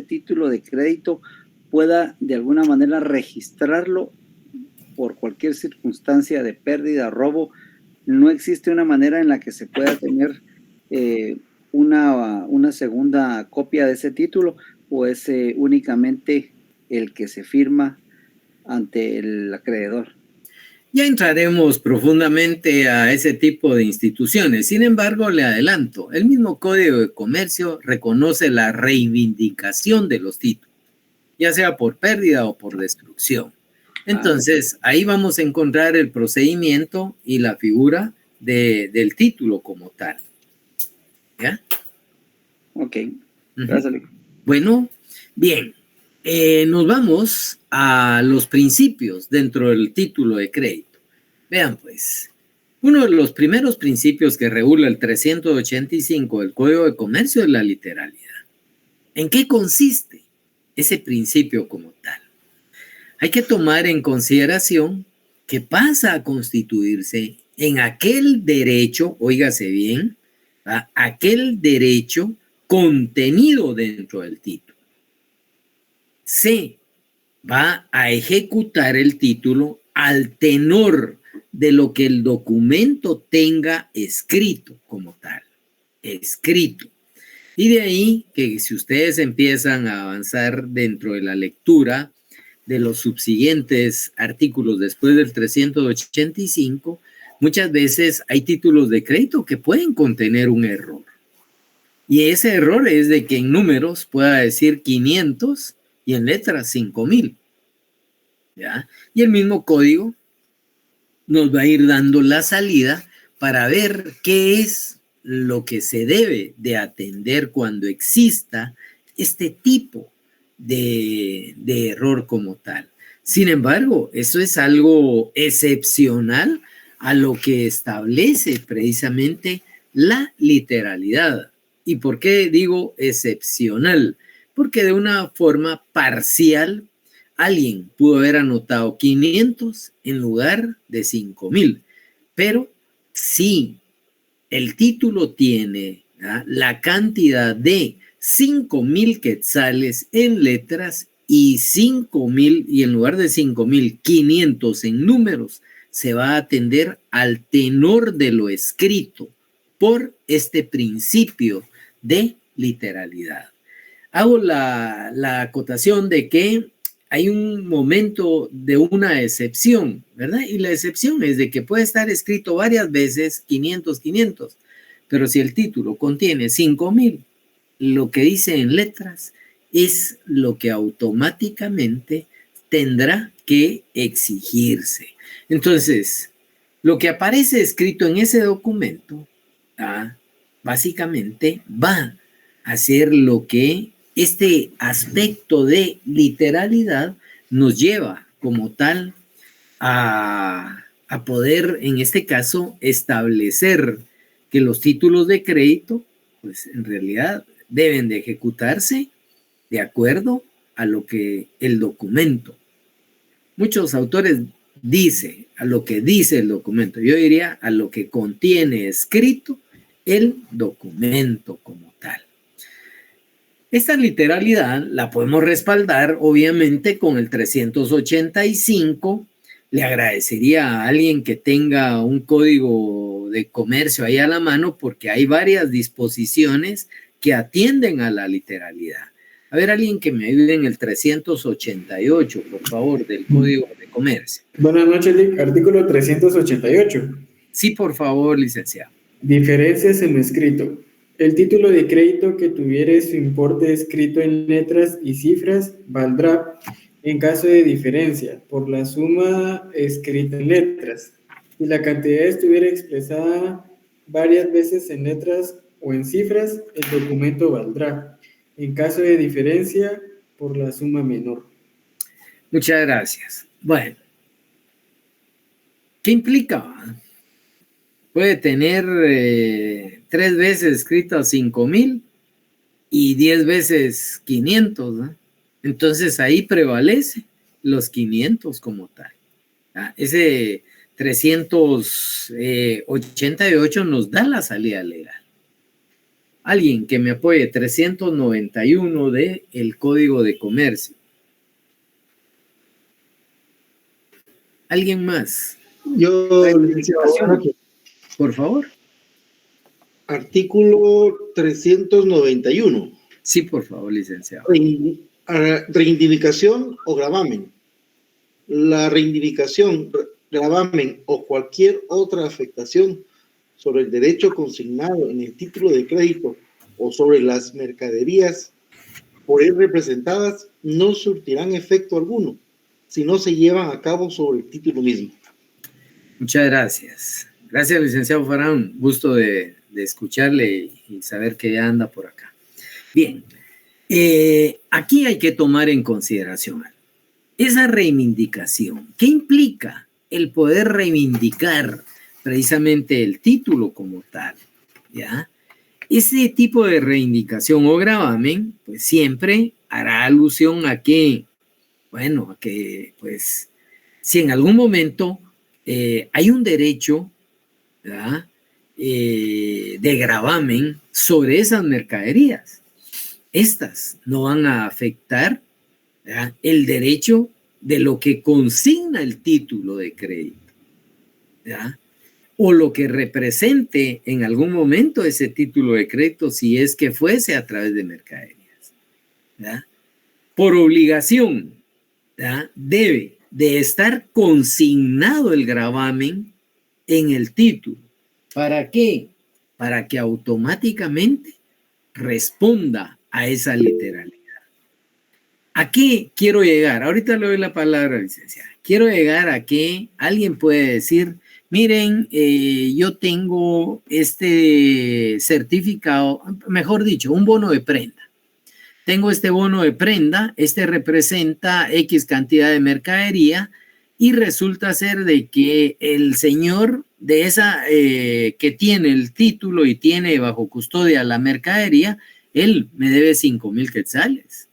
D: título de crédito pueda de alguna manera registrarlo por cualquier circunstancia de pérdida, robo. No existe una manera en la que se pueda tener una segunda copia de ese título, o es únicamente el que se firma ante el acreedor.
A: Ya entraremos profundamente a ese tipo de instituciones. Sin embargo, le adelanto, el mismo Código de Comercio reconoce la reivindicación de los títulos, ya sea por pérdida o por destrucción. Entonces, ahí vamos a encontrar el procedimiento y la figura del título como tal. ¿Ya?
D: Ok. Gracias.
A: Bueno, bien. Nos vamos a los principios dentro del título de crédito. Vean pues, uno de los primeros principios que regula el 385 del Código de Comercio es la literalidad. ¿En qué consiste ese principio como tal? Hay que tomar en consideración que pasa a constituirse en aquel derecho, óigase bien, ¿va? Aquel derecho contenido dentro del título. Se va a ejecutar el título al tenor de lo que el documento tenga escrito como tal, escrito. Y de ahí que si ustedes empiezan a avanzar dentro de la lectura de los subsiguientes artículos después del 385, muchas veces hay títulos de crédito que pueden contener un error. Y ese error es de que en números pueda decir 500 y en letras 5,000. ¿Ya? Y el mismo código nos va a ir dando la salida para ver qué es lo que se debe de atender cuando exista este tipo de error como tal. Sin embargo, eso es algo excepcional a lo que establece precisamente la literalidad. ¿Y por qué digo excepcional? Porque de una forma parcial alguien pudo haber anotado 500 en lugar de 5,000, pero si el título tiene la cantidad de 5,000 quetzales en letras y 5,000, y en lugar de 5,500 en números, se va a atender al tenor de lo escrito por este principio de literalidad. Hago la acotación de que hay un momento de una excepción, ¿verdad? Y la excepción es de que puede estar escrito varias veces 500, 500, pero si el título contiene 5,000, lo que dice en letras es lo que automáticamente tendrá que exigirse. Entonces, lo que aparece escrito en ese documento, básicamente va a ser lo que este aspecto de literalidad nos lleva como tal a poder, en este caso, establecer que los títulos de crédito, pues en realidad deben de ejecutarse de acuerdo a lo que el documento. Muchos autores dice, a lo que dice el documento. Yo diría a lo que contiene escrito el documento como tal. Esta literalidad la podemos respaldar, obviamente, con el 385. Le agradecería a alguien que tenga un código de comercio ahí a la mano, porque hay varias disposiciones que atienden a la literalidad. A ver, alguien que me ayude en el 388, por favor, del Código de Comercio.
E: Buenas noches, Lic. Artículo 388.
A: Sí, por favor, licenciado.
E: Diferencias en lo escrito. El título de crédito que tuviere su importe escrito en letras y cifras valdrá, en caso de diferencia, por la suma escrita en letras. Si la cantidad estuviera expresada varias veces en letras o en cifras, el documento valdrá. En caso de diferencia, por la suma menor.
A: Muchas gracias. Bueno, ¿qué implica? Puede tener 3 veces escrito 5,000 y 10 veces 500, ¿no? Entonces ahí prevalece los 500 como tal. Ese 388 nos da la salida legal. Alguien que me apoye, 391 de el Código de Comercio. ¿Alguien más?
F: Yo, licenciado,
A: por favor.
F: Artículo 391.
A: Sí, por favor, licenciado.
F: Reivindicación o gravamen. La reivindicación, gravamen o cualquier otra afectación sobre el derecho consignado en el título de crédito o sobre las mercaderías por él representadas no surtirán efecto alguno si no se llevan a cabo sobre el título mismo.
A: Muchas gracias. Gracias, licenciado Farán. Gusto de escucharle y saber que ya anda por acá. Bien, aquí hay que tomar en consideración esa reivindicación. ¿Qué implica el poder reivindicar precisamente el título como tal? ¿Ya? Ese tipo de reivindicación o gravamen, pues siempre hará alusión a que, bueno, a que, pues, si en algún momento hay un derecho, ¿verdad?, de gravamen sobre esas mercaderías, estas no van a afectar, ¿verdad?, el derecho de lo que consigna el título de crédito, ¿verdad?, o lo que represente en algún momento ese título de crédito, si es que fuese a través de mercaderías, ¿verdad? Por obligación, ¿verdad?, debe de estar consignado el gravamen en el título. ¿Para qué? Para que automáticamente responda a esa literalidad. ¿A qué quiero llegar? Ahorita le doy la palabra, licenciada. Quiero llegar a que alguien puede decir, miren, yo tengo este certificado, mejor dicho, un bono de prenda. Tengo este bono de prenda, este representa X cantidad de mercadería y resulta ser de que el señor de esa que tiene el título y tiene bajo custodia la mercadería, él me debe 5,000 quetzales.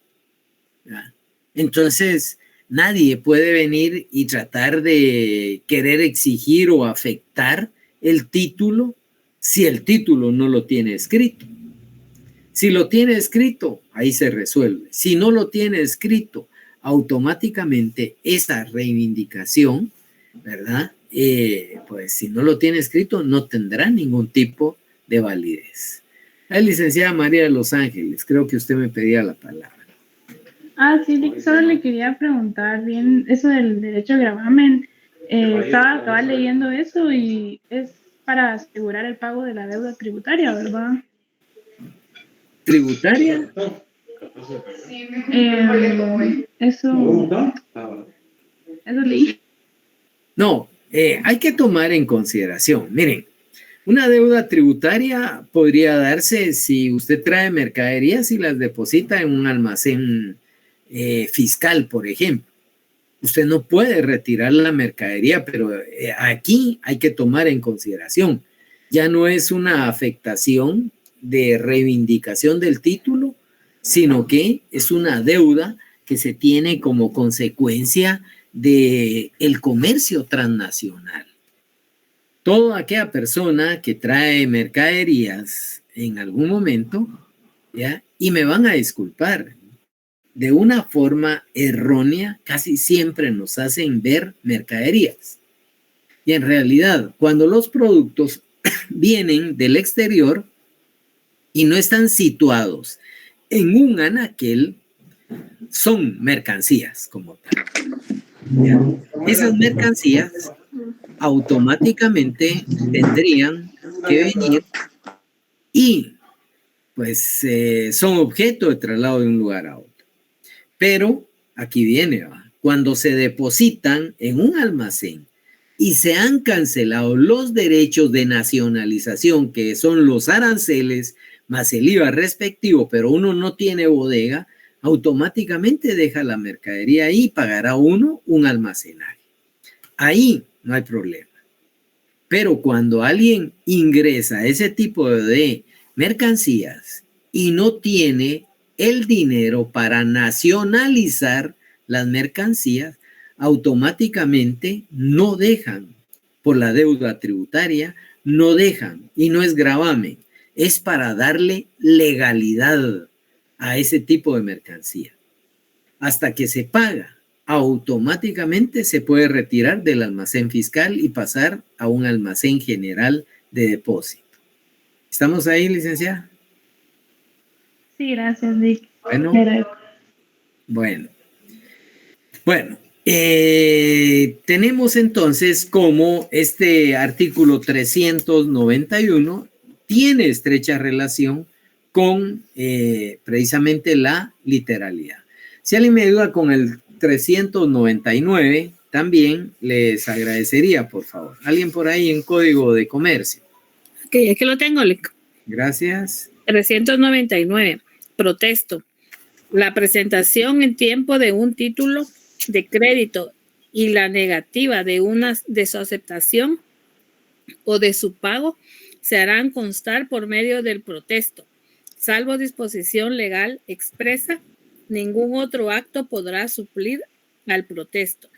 A: ¿Ya? Entonces, nadie puede venir y tratar de querer exigir o afectar el título si el título no lo tiene escrito. Si lo tiene escrito, ahí se resuelve. Si no lo tiene escrito, automáticamente esa reivindicación, ¿verdad?, pues si no lo tiene escrito, no tendrá ningún tipo de validez. La licenciada María de Los Ángeles, creo que usted me pedía la palabra.
G: Sí, solo le quería preguntar bien eso del derecho de gravamen. Estaba leyendo eso y es para asegurar el pago de la deuda tributaria, ¿verdad?
A: ¿Tributaria?
G: Eso leí.
A: No, hay que tomar en consideración. Miren, una deuda tributaria podría darse si usted trae mercaderías y las deposita en un almacén fiscal, por ejemplo. Usted no puede retirar la mercadería, pero aquí hay que tomar en consideración. Ya no es una afectación de reivindicación del título, sino que es una deuda que se tiene como consecuencia del comercio transnacional. Toda aquella persona que trae mercaderías en algún momento, ¿ya? Y me van a disculpar, de una forma errónea, casi siempre nos hacen ver mercaderías. Y en realidad, cuando los productos vienen del exterior y no están situados en un anaquel, son mercancías como tal. ¿Ya? Esas mercancías automáticamente tendrían que venir y pues son objeto de traslado de un lugar a otro. Pero aquí viene, ¿va? Cuando se depositan en un almacén y se han cancelado los derechos de nacionalización, que son los aranceles más el IVA respectivo, pero uno no tiene bodega, automáticamente deja la mercadería ahí y pagará uno un almacenaje. Ahí no hay problema. Pero cuando alguien ingresa ese tipo de mercancías y no tiene el dinero para nacionalizar las mercancías, automáticamente no dejan por la deuda tributaria, no dejan, y no es gravamen, es para darle legalidad a ese tipo de mercancía. Hasta que se paga, automáticamente se puede retirar del almacén fiscal y pasar a un almacén general de depósito. ¿Estamos ahí, licenciada?
G: Sí, gracias, Dick.
A: Bueno, tenemos entonces como este artículo 391 tiene estrecha relación con precisamente la literalidad. Si alguien me ayuda con el 399, también les agradecería, por favor. ¿Alguien por ahí en Código de Comercio?
H: Ok, es que lo tengo, Lic.
A: Gracias.
H: 399. Protesto. La presentación en tiempo de un título de crédito y la negativa de su aceptación o de su pago se harán constar por medio del protesto. Salvo disposición legal expresa, ningún otro acto podrá suplir al protesto.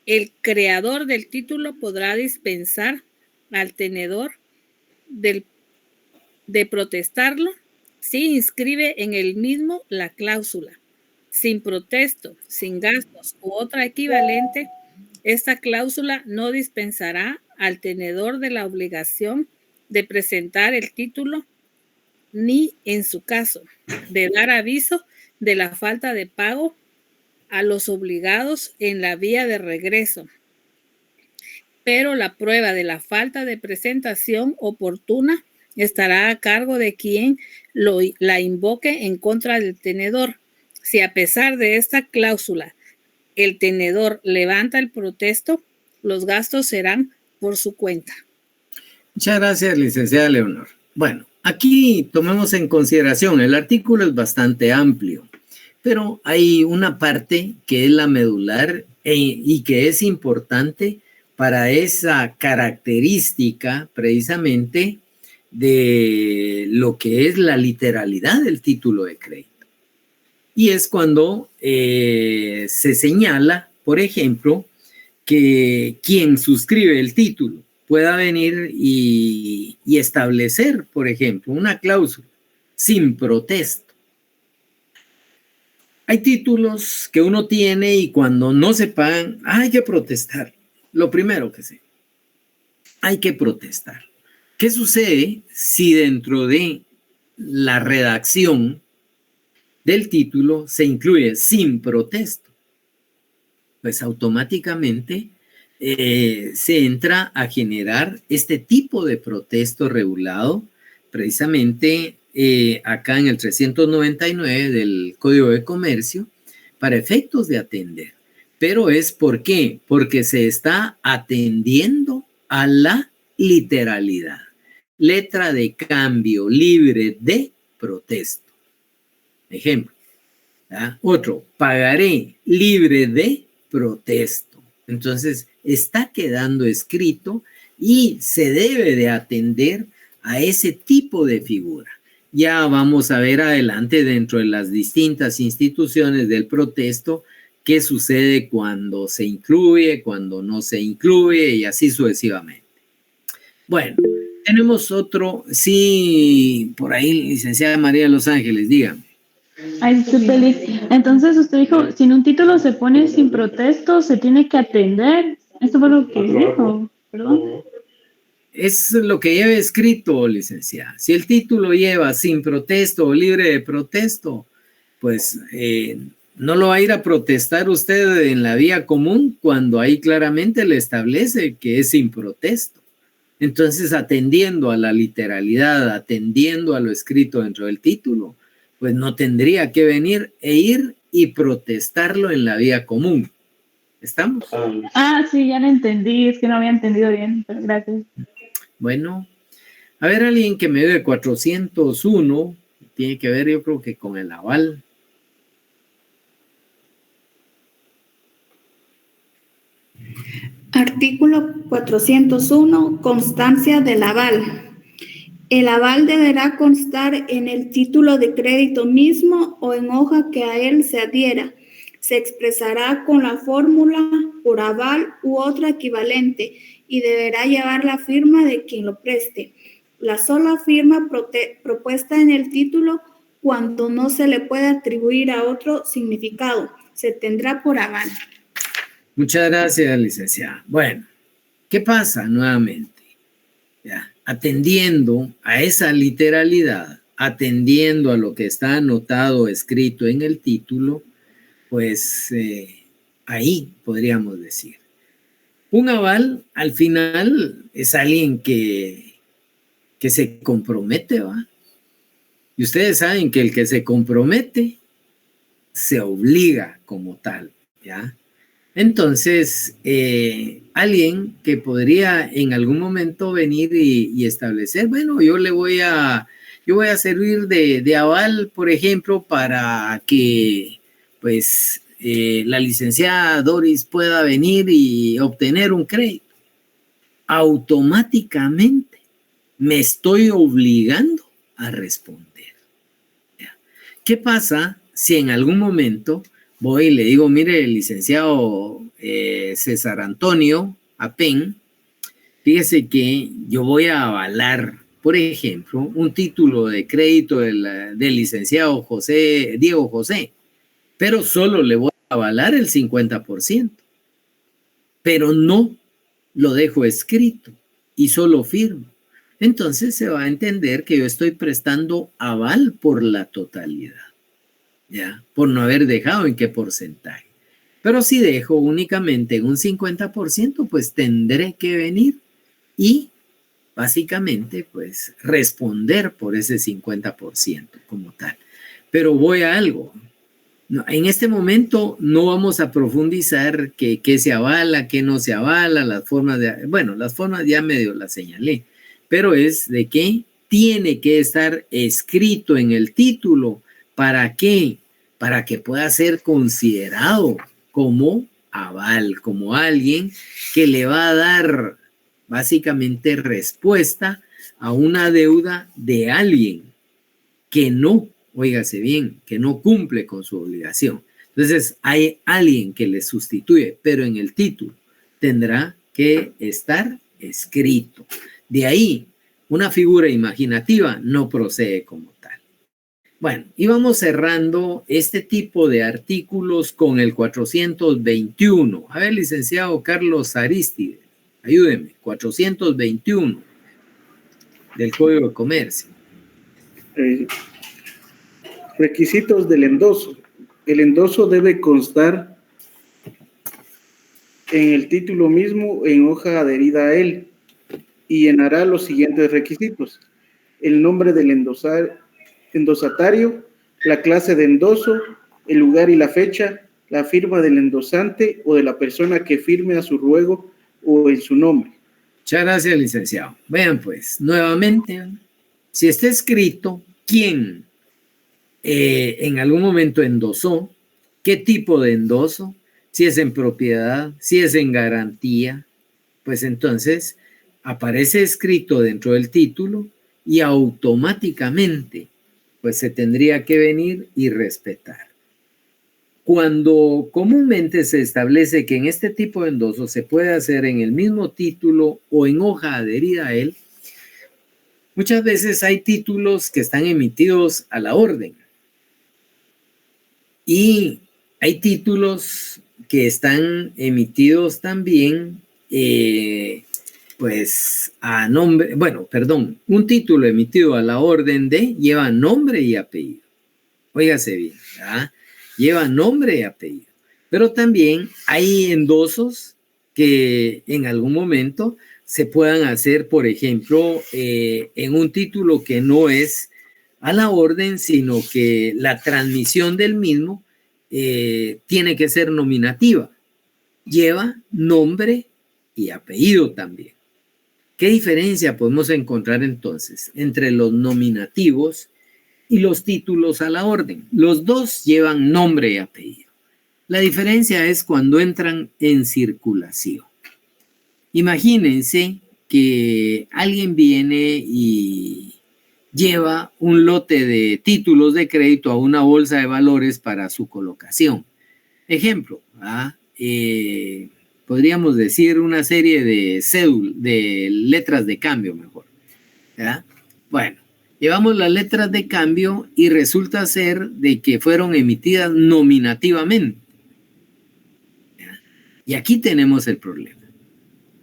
H: El creador del título podrá dispensar al tenedor de protestarlo si inscribe en el mismo la cláusula. Sin protesto, sin gastos u otra equivalente, esta cláusula no dispensará al tenedor de la obligación de presentar el título ni, en su caso, de dar aviso de la falta de pago a los obligados en la vía de regreso. Pero la prueba de la falta de presentación oportuna estará a cargo de quien la invoque en contra del tenedor. Si a pesar de esta cláusula el tenedor levanta el protesto, los gastos serán por su cuenta.
A: Muchas gracias, licenciada Leonor. Bueno, aquí tomemos en consideración, el artículo es bastante amplio, pero hay una parte que es la medular y que es importante para esa característica precisamente de lo que es la literalidad del título de crédito. Y es cuando se señala, por ejemplo, que quien suscribe el título pueda venir y establecer, por ejemplo, una cláusula sin protesto. Hay títulos que uno tiene y cuando no se pagan, hay que protestar. Lo primero que sé, hay que protestar. ¿Qué sucede si dentro de la redacción del título se incluye sin protesto? Pues automáticamente se entra a generar este tipo de protesto regulado precisamente acá en el 399 del Código de Comercio para efectos de atender. Pero es ¿por qué? Porque se está atendiendo a la literalidad. Letra de cambio libre de protesto. Ejemplo. ¿Ya? Otro, pagaré libre de protesto. Entonces, está quedando escrito y se debe de atender a ese tipo de figura. Ya vamos a ver adelante dentro de las distintas instituciones del protesto qué sucede cuando se incluye, cuando no se incluye y así sucesivamente. Bueno, tenemos otro, sí, por ahí, licenciada María de Los Ángeles, dígame.
G: Ay, disculpe, Liz. Entonces usted dijo, si en un título se pone sin protesto, se tiene que atender. Esto fue lo que dijo, perdón.
A: Es lo que lleva escrito, licenciada. Si el título lleva sin protesto o libre de protesto, pues no lo va a ir a protestar usted en la vía común cuando ahí claramente le establece que es sin protesto. Entonces, atendiendo a la literalidad, atendiendo a lo escrito dentro del título, pues no tendría que venir e ir y protestarlo en la vía común. ¿Estamos?
G: Ah, sí, ya lo entendí, es que no había entendido bien, pero gracias.
A: Bueno, a ver, alguien que me dé 401, tiene que ver yo creo que con el aval.
I: Artículo 401, constancia del aval. El aval deberá constar en el título de crédito mismo o en hoja que a él se adhiera. Se expresará con la fórmula por aval u otra equivalente y deberá llevar la firma de quien lo preste. La sola firma propuesta en el título, cuando no se le puede atribuir a otro significado, se tendrá por aval.
A: Muchas gracias, licenciada. Bueno, ¿qué pasa nuevamente? Ya, atendiendo a esa literalidad, atendiendo a lo que está anotado, escrito en el título, pues ahí podríamos decir. Un aval, al final, es alguien que se compromete, ¿va? Y ustedes saben que el que se compromete se obliga como tal, ¿ya? Entonces, alguien que podría en algún momento venir y establecer, bueno, yo voy a servir de aval, por ejemplo, para que, pues, la licenciada Doris pueda venir y obtener un crédito. Automáticamente me estoy obligando a responder. ¿Qué pasa si en algún momento voy y le digo, mire, licenciado César Antonio Apen, fíjese que yo voy a avalar, por ejemplo, un título de crédito del licenciado Diego José, pero solo le voy a avalar el 50%, pero no lo dejo escrito y solo firmo. Entonces se va a entender que yo estoy prestando aval por la totalidad. ¿Ya? Por no haber dejado en qué porcentaje. Pero si dejo únicamente en un 50%, pues tendré que venir y básicamente pues responder por ese 50% como tal. Pero voy a algo. No, en este momento no vamos a profundizar qué se avala, qué no se avala, las formas de... Bueno, las formas ya medio las señalé, pero es de que tiene que estar escrito en el título. ¿Para qué? Para que pueda ser considerado como aval, como alguien que le va a dar básicamente respuesta a una deuda de alguien que no, óigase bien, que no cumple con su obligación. Entonces hay alguien que le sustituye, pero en el título tendrá que estar escrito. De ahí, una figura imaginativa no procede como tal. Bueno, y vamos cerrando este tipo de artículos con el 421. A ver, licenciado Carlos Arístides, ayúdeme, 421 del Código de Comercio.
J: Requisitos del endoso. El endoso debe constar en el título mismo en hoja adherida a él y llenará los siguientes requisitos: el nombre del endosatario, la clase de endoso, el lugar y la fecha, la firma del endosante o de la persona que firme a su ruego o en su nombre.
A: Muchas gracias, licenciado. Vean pues, nuevamente, si está escrito quién en algún momento endosó, qué tipo de endoso, si es en propiedad, si es en garantía, pues entonces aparece escrito dentro del título y automáticamente pues se tendría que venir y respetar. Cuando comúnmente se establece que en este tipo de endoso se puede hacer en el mismo título o en hoja adherida a él, muchas veces hay títulos que están emitidos a la orden y hay títulos que están emitidos también pues a nombre, bueno, perdón, un título emitido a la orden de lleva nombre y apellido. Óigase bien, ¿verdad? Lleva nombre y apellido. Pero también hay endosos que en algún momento se puedan hacer, por ejemplo, en un título que no es a la orden, sino que la transmisión del mismo tiene que ser nominativa. Lleva nombre y apellido también. ¿Qué diferencia podemos encontrar entonces entre los nominativos y los títulos a la orden? Los dos llevan nombre y apellido. La diferencia es cuando entran en circulación. Imagínense que alguien viene y lleva un lote de títulos de crédito a una bolsa de valores para su colocación. Ejemplo, podríamos decir una serie de letras de cambio mejor. ¿Verdad? Bueno, llevamos las letras de cambio y resulta ser de que fueron emitidas nominativamente. ¿Verdad? Y aquí tenemos el problema.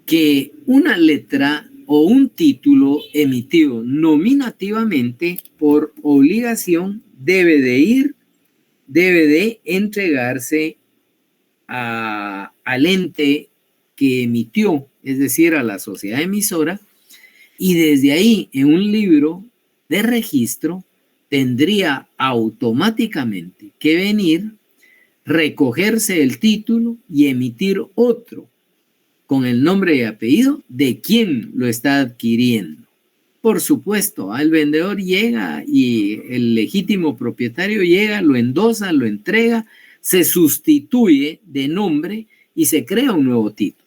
A: Que una letra o un título emitido nominativamente por obligación debe de entregarse al ente que emitió, es decir, a la sociedad emisora, y desde ahí en un libro de registro tendría automáticamente que venir, recogerse el título y emitir otro con el nombre y apellido de quien lo está adquiriendo. Por supuesto, el vendedor llega y el legítimo propietario llega, lo endosa, lo entrega, se sustituye de nombre y se crea un nuevo título.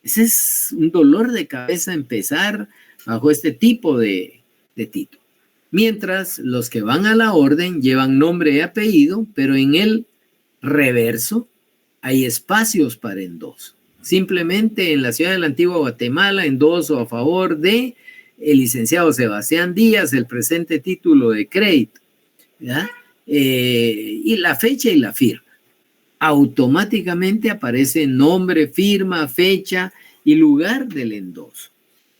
A: Ese es un dolor de cabeza empezar bajo este tipo de título. Mientras los que van a la orden llevan nombre y apellido, pero en el reverso hay espacios para endoso. Simplemente en la ciudad de la Antigua Guatemala, endoso a favor de el licenciado Sebastián Díaz, el presente título de crédito, ¿verdad? Y la fecha y la firma. Automáticamente aparece nombre, firma, fecha y lugar del endoso.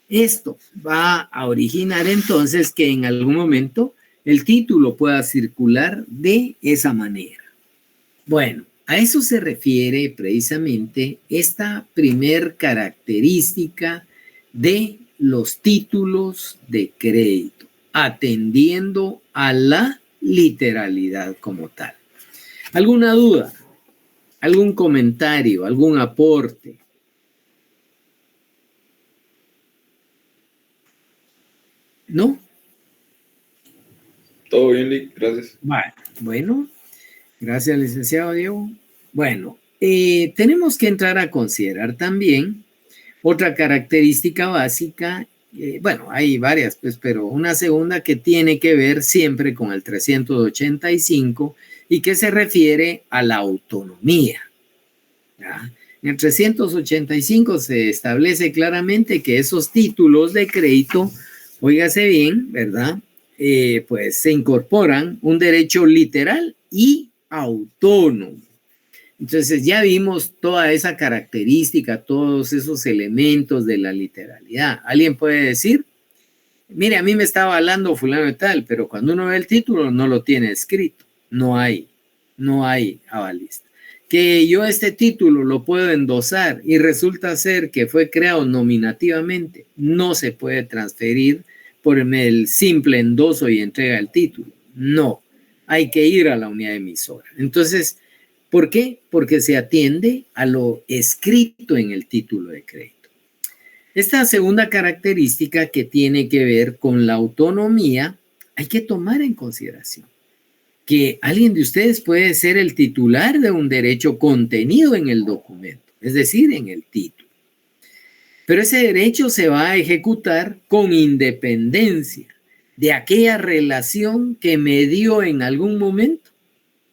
A: Esto va a originar entonces que en algún momento el título pueda circular de esa manera. Bueno, a eso se refiere precisamente esta primer característica de los títulos de crédito, atendiendo a la literalidad como tal. ¿Alguna duda? ¿Algún comentario? ¿Algún aporte? ¿No?
K: Todo bien, Lick, gracias.
A: Bueno, gracias, licenciado Diego. Bueno, tenemos que entrar a considerar también otra característica básica. Bueno, hay varias, pues, pero una segunda que tiene que ver siempre con el 385 y que se refiere a la autonomía. ¿Ya? En el 385 se establece claramente que esos títulos de crédito, óigase bien, ¿verdad? Pues se incorporan un derecho literal y autónomo. Entonces ya vimos toda esa característica, todos esos elementos de la literalidad. Alguien puede decir, mire, a mí me estaba hablando fulano de tal, pero cuando uno ve el título no lo tiene escrito. No hay avalista. Que yo este título lo puedo endosar y resulta ser que fue creado nominativamente, no se puede transferir por el simple endoso y entrega del título. No, hay que ir a la unidad emisora. Entonces, ¿por qué? Porque se atiende a lo escrito en el título de crédito. Esta segunda característica que tiene que ver con la autonomía, hay que tomar en consideración que alguien de ustedes puede ser el titular de un derecho contenido en el documento, es decir, en el título. Pero ese derecho se va a ejecutar con independencia de aquella relación que me dio en algún momento,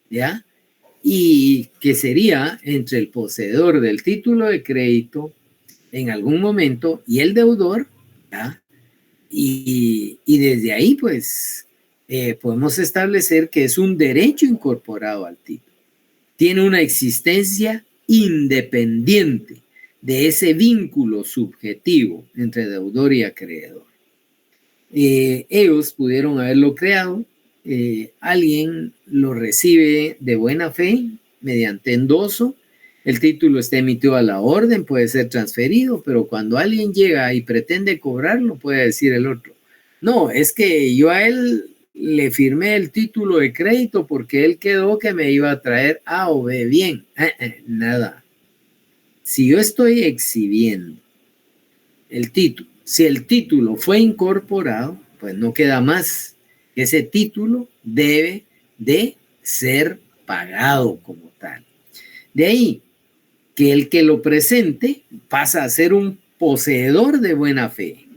A: ¿ya? y que sería entre el poseedor del título de crédito en algún momento y el deudor, ¿ya? Y desde ahí, pues, podemos establecer que es un derecho incorporado al título. Tiene una existencia independiente de ese vínculo subjetivo entre deudor y acreedor. Ellos pudieron haberlo creado, alguien lo recibe de buena fe mediante endoso, el título está emitido a la orden, puede ser transferido, pero cuando alguien llega y pretende cobrarlo, puede decir el otro, no, es que yo a él le firmé el título de crédito porque él quedó que me iba a traer A o B bien. Nada. Si yo estoy exhibiendo el título, si el título fue incorporado, pues no queda más. Ese título debe de ser pagado como tal. De ahí que el que lo presente pasa a ser un poseedor de buena fe.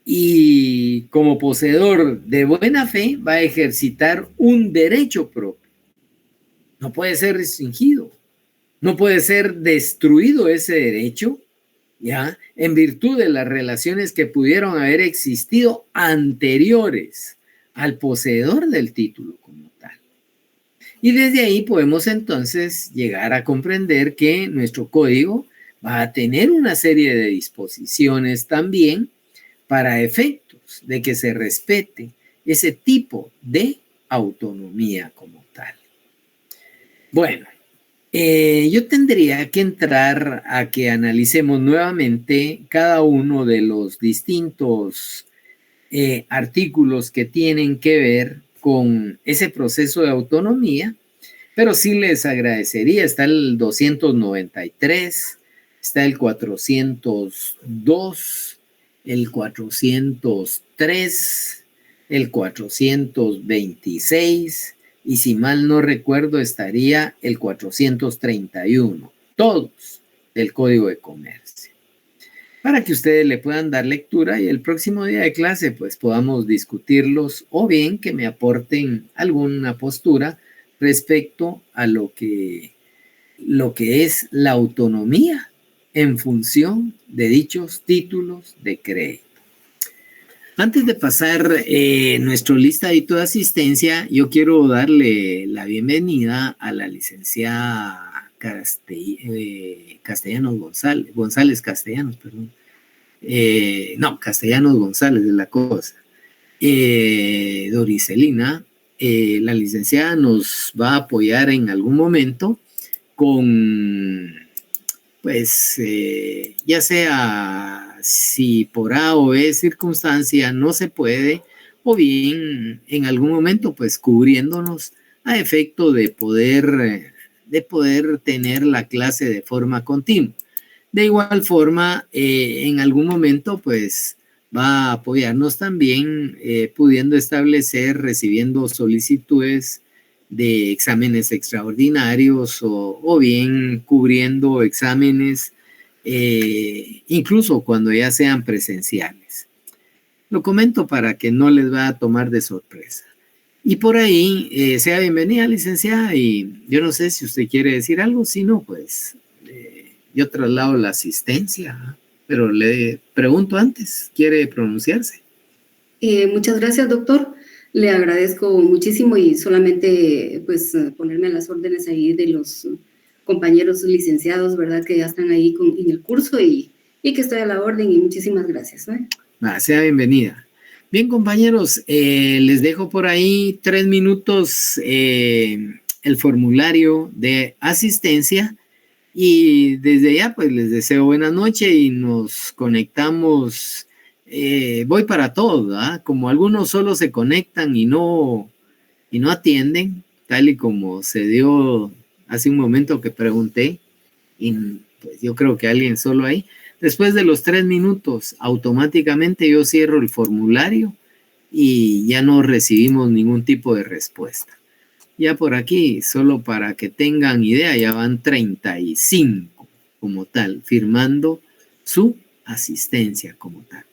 A: Y como poseedor de buena fe va a ejercitar un derecho propio. No puede ser restringido. No puede ser destruido ese derecho, ¿ya? En virtud de las relaciones que pudieron haber existido anteriores al poseedor del título como tal. Y desde ahí podemos entonces llegar a comprender que nuestro código va a tener una serie de disposiciones también para efectos de que se respete ese tipo de autonomía como tal. Bueno, yo tendría que entrar a que analicemos nuevamente cada uno de los distintos artículos que tienen que ver con ese proceso de autonomía, pero sí les agradecería, está el 293, está el 402, el 403, el 426, y si mal no recuerdo estaría el 431, todos del Código de Comercio, para que ustedes le puedan dar lectura y el próximo día de clase pues podamos discutirlos o bien que me aporten alguna postura respecto a lo que es la autonomía en función de dichos títulos de crédito. Antes de pasar nuestro listadito de asistencia, yo quiero darle la bienvenida a la licenciada Castellanos González Castellanos, perdón. Castellanos González es la cosa. Doricelina, la licenciada nos va a apoyar en algún momento con, pues, ya sea si por A o B circunstancia no se puede, o bien en algún momento pues cubriéndonos a efecto de poder tener la clase de forma continua. De igual forma, en algún momento pues va a apoyarnos también pudiendo establecer, recibiendo solicitudes de exámenes extraordinarios o bien cubriendo exámenes incluso cuando ya sean presenciales. Lo comento para que no les va a tomar de sorpresa. Y por ahí, sea bienvenida, licenciada, y yo no sé si usted quiere decir algo, si no, pues yo traslado la asistencia, pero le pregunto antes, ¿quiere pronunciarse?
K: Muchas gracias, doctor. Le agradezco muchísimo y solamente pues ponerme a las órdenes ahí de los compañeros licenciados, ¿verdad? Que ya están ahí en el curso y que estoy a la orden y muchísimas gracias.
A: Sea bienvenida. Bien, compañeros, les dejo por ahí 3 minutos el formulario de asistencia y desde ya pues les deseo buena noche y nos conectamos. Voy para todos, ¿verdad? Como algunos solo se conectan y no atienden, tal y como se dio hace un momento que pregunté, y pues yo creo que alguien solo ahí. Después de los 3 minutos, automáticamente yo cierro el formulario y ya no recibimos ningún tipo de respuesta. Ya por aquí, solo para que tengan idea, ya van 35 como tal, firmando su asistencia como tal.